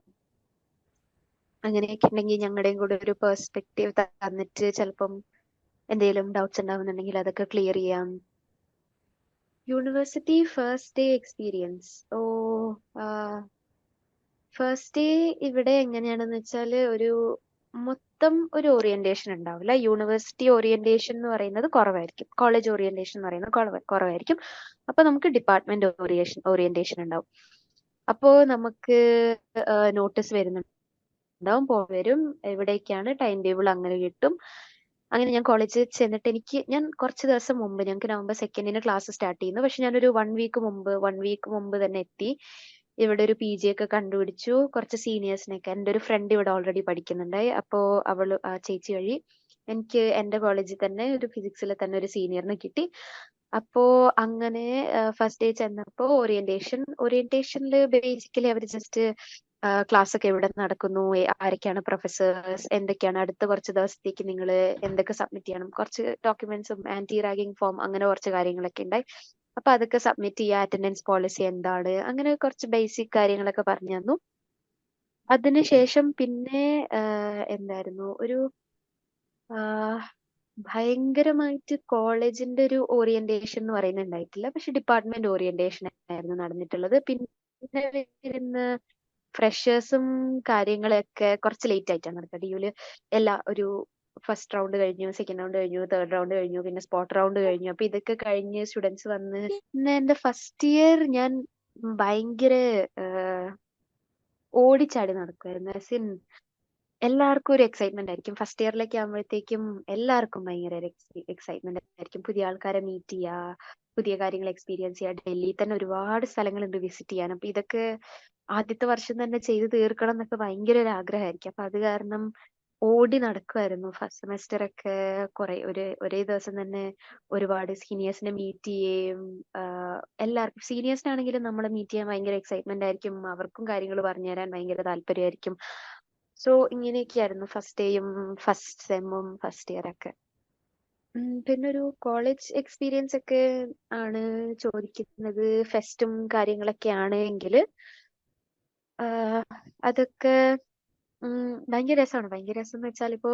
അങ്ങനെയൊക്കെ ഉണ്ടെങ്കിൽ ഞങ്ങളുടെയും കൂടെ ഒരു പെർസ്പെക്റ്റീവ് തന്നിട്ട് ചിലപ്പം എന്തെങ്കിലും ഡൗട്ട്സ് ഉണ്ടാവുന്നുണ്ടെങ്കിൽ അതൊക്കെ ക്ലിയർ ചെയ്യാം. University first day experience. First day ഇവിടെ എങ്ങനെയാണെന്ന് വെച്ചാൽ മൊത്തം ഒരു ഓറിയന്റേഷൻ ഉണ്ടാവില്ല. യൂണിവേഴ്സിറ്റി ഓറിയന്റേഷൻ എന്ന് പറയുന്നത് കുറവായിരിക്കും. കോളേജ് ഓറിയന്റേഷൻ എന്ന് പറയുന്നത് കുറവായിരിക്കും. അപ്പൊ നമുക്ക് ഡിപ്പാർട്ട്മെന്റ് ഓറിയന്റേഷൻ ഉണ്ടാവും. അപ്പോ നമുക്ക് നോട്ടീസ് വരുന്നുണ്ടാവും, വരും, എവിടേക്കാണ് ടൈം ടേബിൾ അങ്ങനെ കിട്ടും. അങ്ങനെ ഞാൻ കോളേജിൽ ചെന്നിട്ട് ഞാൻ കുറച്ച് ദിവസം മുമ്പ്, ഞങ്ങൾക്ക് നവംബർ 2 ക്ലാസ് സ്റ്റാർട്ട് ചെയ്യുന്നു. പക്ഷെ ഞാനൊരു 1 വീക്ക് മുമ്പ് തന്നെ എത്തി. ഇവിടെ ഒരു PG ഒക്കെ കണ്ടുപിടിച്ചു. കുറച്ച് സീനിയേഴ്സിനൊക്കെ, എൻ്റെ ഒരു ഫ്രണ്ട് ഇവിടെ ഓൾറെഡി പഠിക്കുന്നുണ്ടായി. അപ്പോ ആ ചേച്ചി വഴി എനിക്ക് എൻ്റെ കോളേജിൽ തന്നെ ഒരു ഫിസിക്സിൽ തന്നെ ഒരു സീനിയറിനെ കിട്ടി. അപ്പോ അങ്ങനെ ഫസ്റ്റ് ഡേ ചെന്നപ്പോ ഓറിയന്റേഷനിൽ ബേസിക്കലി അവർ ജസ്റ്റ് ക്ലാസ് ഒക്കെ എവിടെ നടക്കുന്നു, ആരൊക്കെയാണ് പ്രൊഫസേഴ്സ്, എന്തൊക്കെയാണ് അടുത്ത കുറച്ച് ദിവസത്തേക്ക് നിങ്ങൾ എന്തൊക്കെ സബ്മിറ്റ് ചെയ്യണം, കുറച്ച് ഡോക്യുമെന്റ്സും ആന്റി റാഗിങ് ഫോം, അങ്ങനെ കുറച്ച് കാര്യങ്ങളൊക്കെ ഉണ്ടായി. അപ്പൊ അതൊക്കെ സബ്മിറ്റ് ചെയ്യുക, അറ്റൻഡൻസ് പോളിസി എന്താണ്, അങ്ങനെ കുറച്ച് ബേസിക് കാര്യങ്ങളൊക്കെ പറഞ്ഞു തന്നു. അതിനുശേഷം പിന്നെ എന്തായിരുന്നു, ഒരു ഭയങ്കരമായിട്ട് കോളേജിന്റെ ഒരു ഓറിയന്റേഷൻ എന്ന് പറയുന്നത് ഉണ്ടായിട്ടില്ല. പക്ഷെ ഡിപ്പാർട്ട്മെന്റ് ഓറിയന്റേഷൻ ആയിരുന്നു നടന്നിട്ടുള്ളത്. പിന്നെ വരുന്ന ഫ്രഷേഴ്സും കാര്യങ്ങളൊക്കെ കുറച്ച് ലേറ്റ് ആയിട്ടാണ് നടക്കുക. ഡിയുല് എല്ലാ ഒരു ഫസ്റ്റ് റൗണ്ട് കഴിഞ്ഞു, സെക്കൻഡ് റൗണ്ട് കഴിഞ്ഞു, തേർഡ് റൗണ്ട് കഴിഞ്ഞു, പിന്നെ സ്പോട്ട് റൗണ്ട് കഴിഞ്ഞു. അപ്പൊ ഇതൊക്കെ കഴിഞ്ഞ് സ്റ്റുഡൻസ് വന്ന് പിന്നെ എന്റെ ഫസ്റ്റ് ഇയർ ഞാൻ ഭയങ്കര ഓടിച്ചാടി നടക്കുമായിരുന്നു. എല്ലാവർക്കും ഒരു എക്സൈറ്റ്മെന്റ് ആയിരിക്കും. ഫസ്റ്റ് ഇയറിലേക്ക് ആകുമ്പോഴത്തേക്കും എല്ലാവർക്കും ഭയങ്കര എക്സൈറ്റ്മെന്റ് ആയിരിക്കും. പുതിയ ആൾക്കാരെ മീറ്റ് ചെയ്യുക, പുതിയ കാര്യങ്ങൾ എക്സ്പീരിയൻസ് ചെയ്യുക. ഡൽഹിയിൽ തന്നെ ഒരുപാട് സ്ഥലങ്ങളുണ്ട് വിസിറ്റ് ചെയ്യാൻ. അപ്പൊ ഇതൊക്കെ ആദ്യത്തെ വർഷം തന്നെ ചെയ്ത് തീർക്കണം എന്നൊക്കെ ഭയങ്കര ഒരു ആഗ്രഹമായിരിക്കും. അപ്പൊ അത് കാരണം ഓടി നടക്കുമായിരുന്നു. ഫസ്റ്റ് സെമസ്റ്റർ ഒക്കെ ഒരേ ദിവസം തന്നെ ഒരുപാട് സീനിയേഴ്സിനെ മീറ്റ് ചെയ്യുകയും എല്ലാവർക്കും സീനിയേഴ്സിനാണെങ്കിലും നമ്മളെ മീറ്റ് ചെയ്യാൻ ഭയങ്കര എക്സൈറ്റ്മെന്റ് ആയിരിക്കും. അവർക്കും കാര്യങ്ങൾ പറഞ്ഞുതരാൻ ഭയങ്കര താല്പര്യമായിരിക്കും. സോ ഇങ്ങനെയൊക്കെയായിരുന്നു ഫസ്റ്റ് ഡേയും ഫസ്റ്റ് സെമ്മും ഫസ്റ്റ് ഇയർ ഒക്കെ. പിന്നെ ഒരു കോളേജ് എക്സ്പീരിയൻസ് ഒക്കെ ആണ് ചോദിക്കുന്നത്, ഫെസ്റ്റും കാര്യങ്ങളൊക്കെ ആണെങ്കിൽ അതൊക്കെ ഭയങ്കര രസമാണ്. ഭയങ്കര രസം എന്ന് വെച്ചാൽ ഇപ്പോ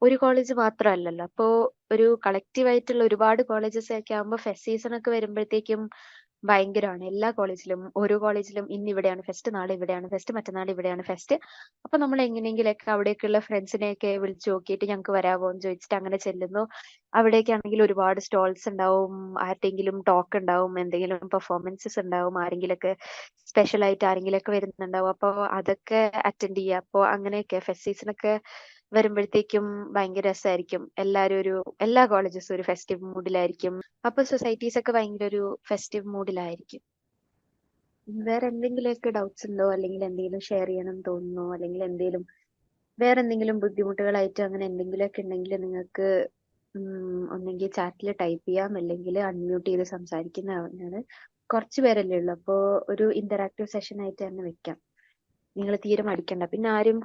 ഒരു കോളേജ് മാത്രമല്ലല്ലോ. അപ്പോ ഒരു കളക്റ്റീവ് ആയിട്ടുള്ള ഒരുപാട് കോളേജസ് ഒക്കെ ആകുമ്പോൾ ഫെസ്റ്റ് സീസൺ ഒക്കെ വരുമ്പോഴത്തേക്കും ഭയങ്കരമാണ്. എല്ലാ കോളേജിലും ഓരോ കോളേജിലും ഇന്ന് ഇവിടെയാണ് ഫെസ്റ്റ്, നാളെ ഇവിടെയാണ് ഫെസ്റ്റ്, മറ്റന്നാൾ ഇവിടെയാണ് ഫെസ്റ്റ്. അപ്പൊ നമ്മൾ എങ്ങനെയെങ്കിലൊക്കെ അവിടേക്കുള്ള ഫ്രണ്ട്സിനെയൊക്കെ വിളിച്ചു നോക്കിയിട്ട് ഞങ്ങൾക്ക് വരാമോ എന്ന് ചോദിച്ചിട്ട് അങ്ങനെ ചെല്ലുന്നു. അവിടേക്കാണെങ്കിൽ ഒരുപാട് സ്റ്റോൾസ് ഉണ്ടാവും, ആരുടെയെങ്കിലും ടോക്ക് ഉണ്ടാവും, എന്തെങ്കിലും പെർഫോമൻസസ് ഉണ്ടാവും, ആരെങ്കിലൊക്കെ സ്പെഷ്യൽ ആയിട്ട് ആരെങ്കിലൊക്കെ വരുന്നുണ്ടാവും. അപ്പോൾ അതൊക്കെ അറ്റൻഡ് ചെയ്യുക. അപ്പോൾ അങ്ങനെയൊക്കെ ഫെസ്റ്റ് സീസൺ ഒക്കെ വരുമ്പോഴത്തേക്കും ഭയങ്കര രസമായിരിക്കും. എല്ലാ കോളേജസും ഒരു ഫെസ്റ്റീവ് മൂഡിലായിരിക്കും. അപ്പൊ സൊസൈറ്റീസ് ഒക്കെ ഭയങ്കര ഒരു ഫെസ്റ്റീവ് മൂഡിലായിരിക്കും. വേറെ എന്തെങ്കിലുമൊക്കെ ഡൗട്ട്സ് ഉണ്ടോ, അല്ലെങ്കിൽ എന്തെങ്കിലും ഷെയർ ചെയ്യണം തോന്നുന്നോ, അല്ലെങ്കിൽ വേറെ എന്തെങ്കിലും ബുദ്ധിമുട്ടുകളായിട്ട് അങ്ങനെ എന്തെങ്കിലുമൊക്കെ ഉണ്ടെങ്കിൽ നിങ്ങൾക്ക് ഒന്നെങ്കിൽ ചാറ്റിൽ ടൈപ്പ് ചെയ്യാം, അല്ലെങ്കിൽ അൺമ്യൂട്ട് ചെയ്ത് സംസാരിക്കുന്നതാണ്. കുറച്ച് പേരല്ലേ ഉള്ളൂ, അപ്പോൾ ഒരു ഇന്ററാക്റ്റീവ് സെഷൻ ആയിട്ട് തന്നെ വെക്കാം. നിങ്ങൾ തീരെ മടിക്കണ്ട. പിന്നെ ആരും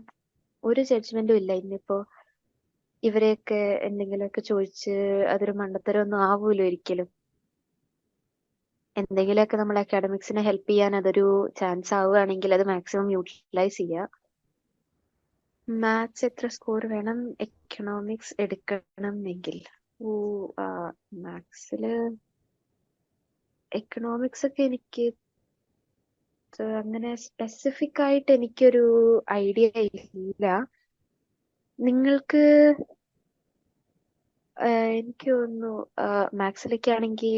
ഒരു ജഡ്ജ്മെന്റും ഇല്ല. ഇന്നിപ്പോ ഇവരെയൊക്കെ എന്തെങ്കിലുമൊക്കെ ചോദിച്ച് അതൊരു മണ്ടത്തരമൊന്നും ആവൂലോ ഒരിക്കലും. എന്തെങ്കിലുമൊക്കെ നമ്മൾ അക്കാഡമിക്സിനെ ഹെൽപ്പ് ചെയ്യാൻ അതൊരു ചാൻസ് ആവുകയാണെങ്കിൽ അത് മാക്സിമം യൂട്ടിലൈസ് ചെയ്യുക. മാത്സ് എത്ര സ്കോർ വേണം എക്കണോമിക്സ് എടുക്കണം എങ്കിൽ? മാത്സില് എക്കണോമിക്സ് ഒക്കെ എനിക്ക് അങ്ങനെ സ്പെസിഫിക് ആയിട്ട് എനിക്കൊരു ഐഡിയ ഇല്ല. നിങ്ങൾക്ക് എനിക്ക് തോന്നുന്നു മാത്സിലൊക്കെ ആണെങ്കിൽ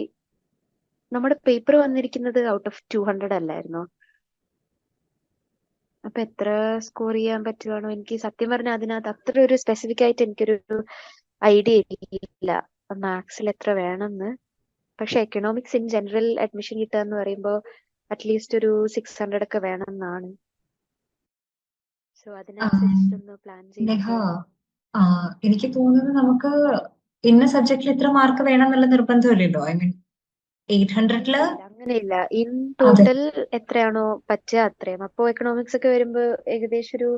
നമ്മുടെ പേപ്പർ വന്നിരിക്കുന്നത് ഔട്ട് ഓഫ് 200 അല്ലായിരുന്നോ? അപ്പൊ എത്ര സ്കോർ ചെയ്യാൻ പറ്റുവാണോ? എനിക്ക് സത്യം പറഞ്ഞാൽ അതിനകത്ത് അത്ര ഒരു സ്പെസിഫിക് ആയിട്ട് എനിക്കൊരു ഐഡിയ ഇല്ല മാത്സിൽ എത്ര വേണമെന്ന്. പക്ഷെ എക്കണോമിക്സ് ഇൻ ജനറൽ അഡ്മിഷൻ കിട്ടുക എന്ന് പറയുമ്പോൾ അറ്റ്ലീസ്റ്റ് ഒരു 600 ഒക്കെ വേണം എന്നാണ്. സോ അതിനനുസരിച്ചിട്ടൊന്ന് പ്ലാൻ നേഹ, ചെയ്തിട്ട് എനിക്ക് തോന്നുന്നത് നമുക്ക് ഇന്ന സബ്ജക്റ്റിൽ ഇത്ര മാർക്ക് വേണം എന്നുള്ള നിർബന്ധമില്ലല്ലോ. ഐ മീൻ 800-ല് അങ്ങനെയില്ല. ഇൻ അതെ. ടോട്ടൽ എത്രയാണോ പറ്റുക അത്രയും. അപ്പോ എക്കണോമിക്സ് ഒക്കെ വരുമ്പോ ഏകദേശം ഒരു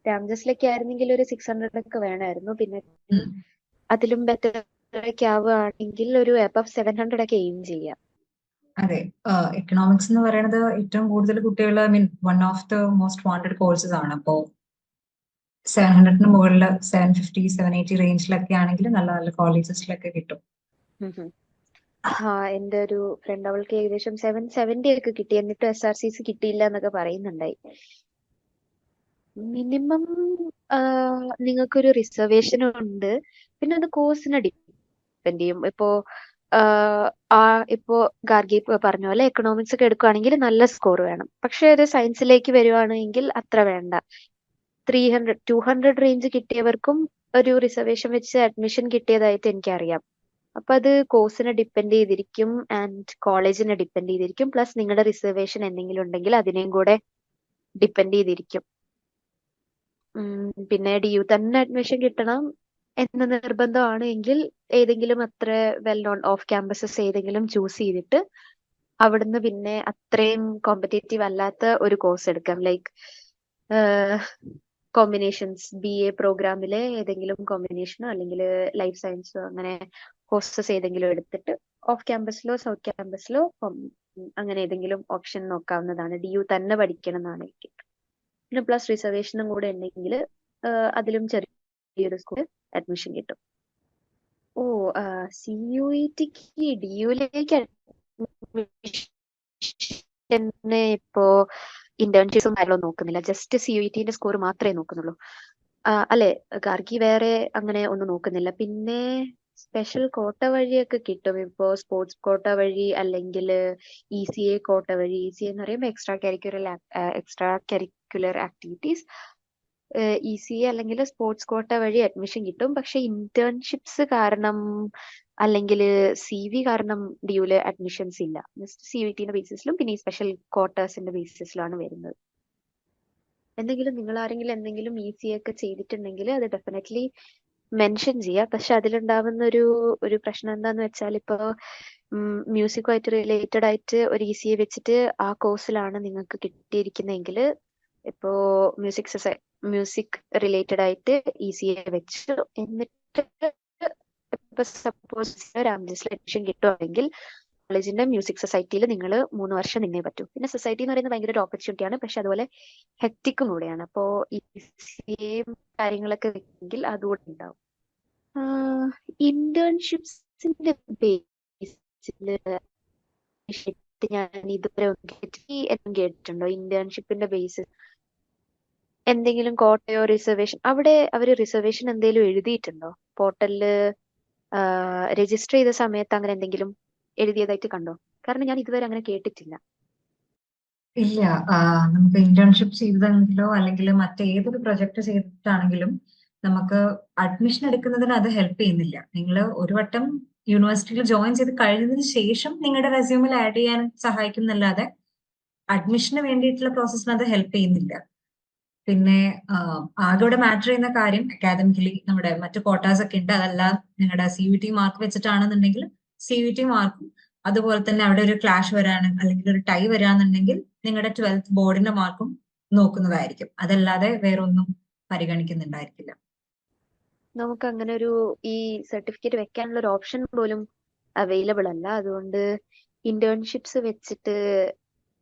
രാംജസിലൊക്കെ ആയിരുന്നെങ്കിൽ ഒരു 600 ഒക്കെ വേണമായിരുന്നു. പിന്നെ ഉം. അതിലും ബെറ്റർ ഒക്കെ ആവുകയാണെങ്കിൽ ഒരു അബവ് 700 ഒക്കെ എയിം ചെയ്യാം. അതെ, എക്കണോമിക്സ് എന്ന് പറയുന്നത് ഏറ്റവും കൂടുതൽ കുട്ടികൾ I mean one of the most wanted courses ആണ്. അപ്പോൾ 700-ന് മുകളിൽ 750, 780 റേഞ്ചിലൊക്കെ ആണെങ്കിൽ നല്ല നല്ല കോളേജസിലൊക്കെ കിട്ടും. എന്റെ ഒരു ഫ്രണ്ട് അവൾക്ക് ഏകദേശം 770 ഒക്കെ കിട്ടി. എന്നിട്ട് SRCs കിട്ടിയില്ല എന്നൊക്കെ പറയുന്നുണ്ടായി. മിനിമം നിങ്ങൾക്കൊരു റിസർവേഷൻ ഉണ്ട്. പിന്നെ അത് കോഴ്സിനെ ഡിപ്പെൻഡ് ചെയ്യും. ഇപ്പോ ഗാർഗി പറഞ്ഞ പോലെ എക്കണോമിക്സ് ഒക്കെ എടുക്കുകയാണെങ്കിൽ നല്ല സ്കോർ വേണം. പക്ഷെ അത് സയൻസിലേക്ക് വരുവാണെങ്കിൽ അത്ര വേണ്ട. 300, 200 റേഞ്ച് കിട്ടിയവർക്കും ഒരു റിസർവേഷൻ വെച്ച് അഡ്മിഷൻ കിട്ടിയതായിട്ട് എനിക്കറിയാം. അപ്പൊ അത് കോഴ്സിനെ ഡിപ്പെൻഡ് ചെയ്തിരിക്കും ആൻഡ് കോളേജിനെ ഡിപ്പെൻഡ് ചെയ്തിരിക്കും. പ്ലസ് നിങ്ങളുടെ റിസർവേഷൻ എന്തെങ്കിലും ഉണ്ടെങ്കിൽ അതിനെയും കൂടെ ഡിപ്പെൻഡ് ചെയ്തിരിക്കും. പിന്നെ DU തന്നെ അഡ്മിഷൻ കിട്ടണം എന്ന് നിർബന്ധമാണ് എങ്കിൽ ഏതെങ്കിലും അത്ര വെൽ നോൺ ഓഫ് ക്യാമ്പസസ് ഏതെങ്കിലും ചൂസ് ചെയ്തിട്ട് അവിടുന്ന് പിന്നെ അത്രയും കോമ്പറ്റേറ്റീവ് അല്ലാത്ത ഒരു കോഴ്സ് എടുക്കാം. ലൈക്ക് കോമ്പിനേഷൻസ് BA പ്രോഗ്രാമിലെ ഏതെങ്കിലും കോമ്പിനേഷനോ അല്ലെങ്കിൽ ലൈഫ് സയൻസോ അങ്ങനെ കോഴ്സസ് ഏതെങ്കിലും എടുത്തിട്ട് ഓഫ് ക്യാമ്പസിലോ സൗത്ത് ക്യാമ്പസിലോ അങ്ങനെ ഏതെങ്കിലും ഓപ്ഷൻ നോക്കാവുന്നതാണ്. DU തന്നെ പഠിക്കണം എന്നാണ് എനിക്ക്. പിന്നെ പ്ലസ് റിസർവേഷനും കൂടെ ഉണ്ടെങ്കിൽ അതിലും ചെറിയൊരു സ്കൂൾ അഡ്മിഷൻ കിട്ടും. ഓ CUETക്ക് DUയിലേക്ക് ഇപ്പോ ഇന്റേൺഷിപ്സും കാര്യങ്ങളും നോക്കുന്നില്ല. ജസ്റ്റ് CUETന്റെ സ്കോർ മാത്രമേ നോക്കുന്നുള്ളൂ. അല്ലെ ഗാർഗി വേറെ അങ്ങനെ ഒന്നും നോക്കുന്നില്ല. പിന്നെ സ്പെഷ്യൽ കോട്ട വഴിയൊക്കെ കിട്ടും. ഇപ്പോ സ്പോർട്സ് കോട്ട വഴി അല്ലെങ്കിൽ ECA കോട്ട വഴി. ECA എന്ന് പറയുമ്പോൾ എക്സ്ട്രാ കരിക്കുലർ ആക്ടിവിറ്റീസ്. ECA അല്ലെങ്കിൽ സ്പോർട്സ് കോട്ട വഴി അഡ്മിഷൻ കിട്ടും. പക്ഷെ ഇന്റേൺഷിപ്സ് കാരണം അല്ലെങ്കിൽ CV കാരണം DUല് അഡ്മിഷൻസ് ഇല്ല. ജസ്റ്റ് CUETന്റെ ബേസിസിലും പിന്നെ ഈ സ്പെഷ്യൽ കോട്ടേഴ്സിന്റെ ബേസിസിലാണ് വരുന്നത്. നിങ്ങൾ ആരെങ്കിലും എന്തെങ്കിലും ECA ഒക്കെ ചെയ്തിട്ടുണ്ടെങ്കിൽ അത് ഡെഫിനറ്റ്ലി മെൻഷൻ ചെയ്യുക. പക്ഷെ അതിലുണ്ടാവുന്ന ഒരു പ്രശ്നം എന്താന്ന് വെച്ചാൽ ഇപ്പോ മ്യൂസിക്കുമായിട്ട് റിലേറ്റഡ് ആയിട്ട് ഒരു ECA വെച്ചിട്ട് ആ കോഴ്സിലാണ് നിങ്ങൾക്ക് കിട്ടിയിരിക്കുന്നതെങ്കിൽ ഇപ്പോ മ്യൂസിക് റിലേറ്റഡ് ആയിട്ട് ECA വെച്ച് എന്നിട്ട് ഇപ്പൊ സപ്പോസ് രാംജസിൽ അഡ്മിഷൻ കിട്ടുവാണെങ്കിൽ കോളേജിന്റെ മ്യൂസിക് സൊസൈറ്റിയിൽ നിങ്ങൾ 3 വർഷം നിന്നേ പറ്റൂ. പിന്നെ സൊസൈറ്റി എന്ന് പറയുന്നത് ഭയങ്കര ഒരു ഓപ്പർച്യൂണിറ്റി ആണ്. പക്ഷെ അതുപോലെ ഹെക്റ്റിക്കും കൂടെയാണ്. അപ്പോ ECA കാര്യങ്ങളൊക്കെ വെച്ചെങ്കിൽ അതുകൂടെ ഉണ്ടാവും. ഇന്റേൺഷിപ്സിന്റെ ബേസിസില് ഞാൻ ഇതുവരെ കേട്ടിട്ടുണ്ടോ? ഇന്റേൺഷിപ്പിന്റെ ബേസിസ് എന്തെങ്കിലും കോട്ടയോ റിസർവേഷൻ അവിടെ അവര് റിസർവേഷൻ എന്തെങ്കിലും എഴുതിയിട്ടുണ്ടോ? പോർട്ടലില് രജിസ്റ്റർ ചെയ്ത സമയത്ത് അങ്ങനെ എന്തെങ്കിലും എഴുതിയതായിട്ട് കണ്ടോ? കാരണം ഞാൻ ഇതുവരെ അങ്ങനെ കേട്ടിട്ടില്ല. ഇല്ല. നമുക്ക് ഇന്റേൺഷിപ്പ് ചെയ്തതെങ്കിലോ അല്ലെങ്കിൽ മറ്റേതൊരു പ്രൊജക്ട് ചെയ്തിട്ടാണെങ്കിലും നമുക്ക് അഡ്മിഷൻ എടുക്കുന്നതിന് അത് ഹെൽപ്പ് ചെയ്യുന്നില്ല. നിങ്ങൾ ഒരു വട്ടം യൂണിവേഴ്സിറ്റിയിൽ ജോയിൻ ചെയ്ത് കഴിഞ്ഞതിന് ശേഷം നിങ്ങളുടെ റെസ്യൂമിൽ ആഡ് ചെയ്യാൻ സഹായിക്കുന്നല്ലാതെ അഡ്മിഷന് വേണ്ടിയിട്ടുള്ള പ്രോസസ്സിന് അത് ഹെൽപ്പ് ചെയ്യുന്നില്ല. പിന്നെ ആകെ ഇവിടെ മാറ്റർ ചെയ്യുന്ന കാര്യം അക്കാദമിക്കലി നമ്മുടെ മറ്റു കോട്ടാസ് ഒക്കെ ഉണ്ട്. അതെല്ലാം നിങ്ങളുടെ CUET മാർക്ക് വെച്ചിട്ടാണെന്നുണ്ടെങ്കിൽ CUET മാർക്കും അതുപോലെ തന്നെ അവിടെ ഒരു ക്ലാഷ് വരാണ് അല്ലെങ്കിൽ ഒരു ടൈ വരാന്നുണ്ടെങ്കിൽ നിങ്ങളുടെ 12th ബോർഡിന്റെ മാർക്കും നോക്കുന്നതായിരിക്കും. അതല്ലാതെ വേറൊന്നും പരിഗണിക്കുന്നുണ്ടായിരിക്കില്ല. നമുക്ക് അങ്ങനെ ഈ സർട്ടിഫിക്കറ്റ് വെക്കാനുള്ള ഒരു ഓപ്ഷൻ പോലും അവൈലബിൾ അല്ല. അതുകൊണ്ട് ഇന്റേൺഷിപ്സ് വെച്ചിട്ട്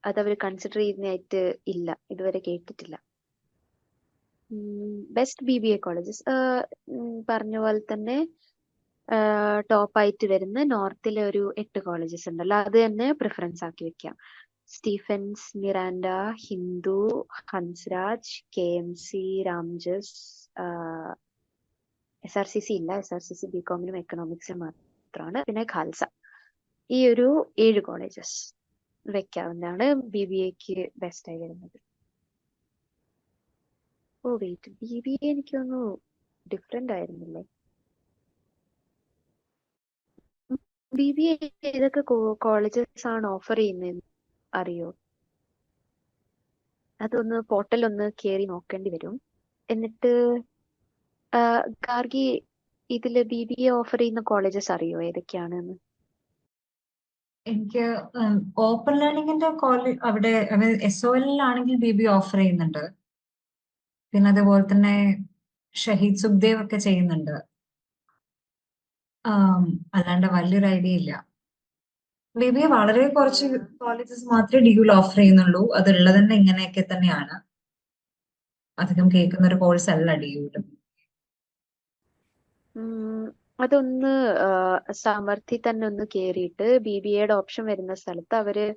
അത് അവർ കൺസിഡർ ചെയ്യുന്നതായിട്ട് ഇല്ല, ഇതുവരെ കേട്ടിട്ടില്ല. ബെസ്റ്റ് BBA കോളേജസ് പറഞ്ഞ പോലെ തന്നെ ടോപ്പ് ആയിട്ട് വരുന്ന നോർത്തിലെ ഒരു 8 കോളേജസ് ഉണ്ടല്ലോ, അത് തന്നെ പ്രിഫറൻസ് ആക്കി വെക്കാം. Stephen's, Miranda, Hindu, Hansraj, KMC, Ramjas, SRCC ഇല്ല, SRCC BComനും എക്കണോമിക്സിനും മാത്രമാണ്. പിന്നെ ഖാൽസ. ഈ ഒരു 7 കോളേജസ് വെക്കാവുന്നതാണ് BBAക്ക് ബെസ്റ്റ് ആയി വരുന്നത്. ഓ വെയിറ്റ്, BBA എനിക്ക് തോന്നുന്നു ഡിഫറെന്റ് ആയിരുന്നില്ലേ? BBA ഏതൊക്കെ കോളേജസ് ആണ് ഓഫർ ചെയ്യുന്നത് അറിയോ? അതൊന്ന് പോർട്ടൽ ഒന്ന് കയറി നോക്കേണ്ടി വരും. എന്നിട്ട് ഗാർഗി ഇതില് BBA ഓഫർ ചെയ്യുന്ന കോളേജസ് അറിയോ ഏതൊക്കെയാണെന്ന്? എനിക്ക് ഓപ്പൺ ലേണിംഗിന്റെ കോളേജ് അവിടെ SOL ആണെങ്കിൽ BBA ഓഫർ ചെയ്യുന്നുണ്ട്. പിന്നെ അതുപോലെ തന്നെ ഷഹീദ് സുഖ്ദേവ് ഒക്കെ ചെയ്യുന്നുണ്ട്. അല്ലാണ്ട് വലിയൊരു ഐഡിയ ഇല്ല. BBA വളരെ കുറച്ച് കോളേജസ് മാത്രമേ DUയിൽ ഓഫർ ചെയ്യുന്നുള്ളൂ. അതുള്ളത് തന്നെ ഇങ്ങനെയൊക്കെ തന്നെയാണ്. അധികം കേൾക്കുന്ന ഒരു കോഴ്സ് അല്ല DUയിലും. അതൊന്ന് സമർത്ഥി തന്നെ ഒന്ന് കേറിയിട്ട് BBAയുടെ ഓപ്ഷൻ വരുന്ന സ്ഥലത്ത് അവര്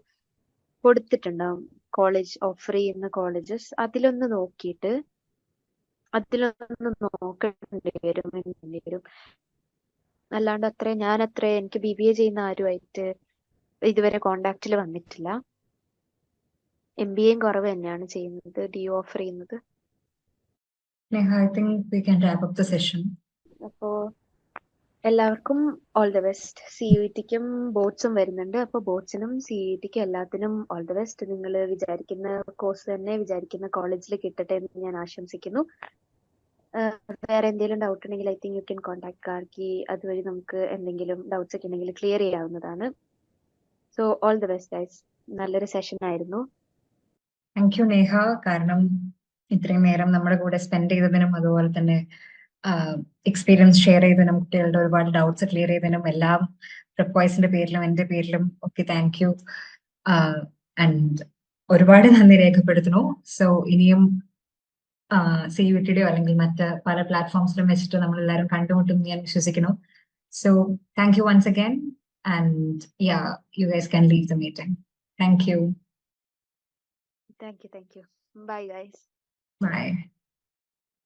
കൊടുത്തിട്ടുണ്ടാവും കോളേജ് ഓഫർ ചെയ്യുന്ന കോളേജസ്. അതിലൊന്ന് നോക്കിയിട്ട് നോക്കേണ്ടി വരും. അല്ലാണ്ട് ഞാൻ എനിക്ക് BBA ചെയ്യുന്ന ആരുമായിട്ട് ഇതുവരെ കോണ്ടാക്റ്റിൽ വന്നിട്ടില്ല. MBAയും കുറവ് തന്നെയാണ് ചെയ്യുന്നത് DU ഓഫർ ചെയ്യുന്നത്. I think we can wrap up the session. അപ്പോ എല്ലാവർക്കും ഓൾ ദ ബെസ്റ്റ്. CUETക്കും ബോർഡ്സും വരുന്നുണ്ട്. അപ്പൊ ബോർഡ്സിനും CUETക്കും എല്ലാത്തിനും ഓൾ ദ ബെസ്റ്റ്. നിങ്ങൾ വിചാരിക്കുന്ന കോഴ്സ് തന്നെ വിചാരിക്കുന്ന കോളേജിൽ കിട്ടട്ടെ എന്ന് ഞാൻ ആശംസിക്കുന്നു. വേറെ എന്തെങ്കിലും ഡൗട്ട് ഉണ്ടെങ്കിൽ I think you can contact Gargi. അതുവഴി നമുക്ക് എന്തെങ്കിലും ഡൗട്ട്സ് ഒക്കെ ഉണ്ടെങ്കിൽ ക്ലിയർ ചെയ്യാവുന്നതാണ്. So all the best guys. നല്ലൊരു സെഷൻ ആയിരുന്നു. Thank you Neha. കാരണം ഇത്രയും നേരം നമ്മുടെ കൂടെ സ്പെൻഡ് ചെയ്തതിനും അതുപോലെ തന്നെ എക്സ്പീരിയൻസ് ഷെയർ ചെയ്തതിനും കുട്ടികളുടെ ഒരുപാട് ഡൗട്ട്സ് ക്ലിയർ ചെയ്തതിനും എല്ലാം പ്രപ്പോയ്സിന്റെ പേരിലും എന്റെ പേരിലും ഒക്കെ താങ്ക് യു. ആൻഡ് ഒരുപാട് നന്ദി രേഖപ്പെടുത്തുന്നു. സോ ഇനിയും CUETയുടെയോ അല്ലെങ്കിൽ മറ്റ് പല പ്ലാറ്റ്ഫോംസിലും വെച്ചിട്ട് നമ്മൾ എല്ലാവരും കണ്ടുമുട്ടും ഞാൻ വിശ്വസിക്കുന്നു. So thank you once again and you guys can leave the meeting. Thank you. Thank you. Bye, guys. Bye.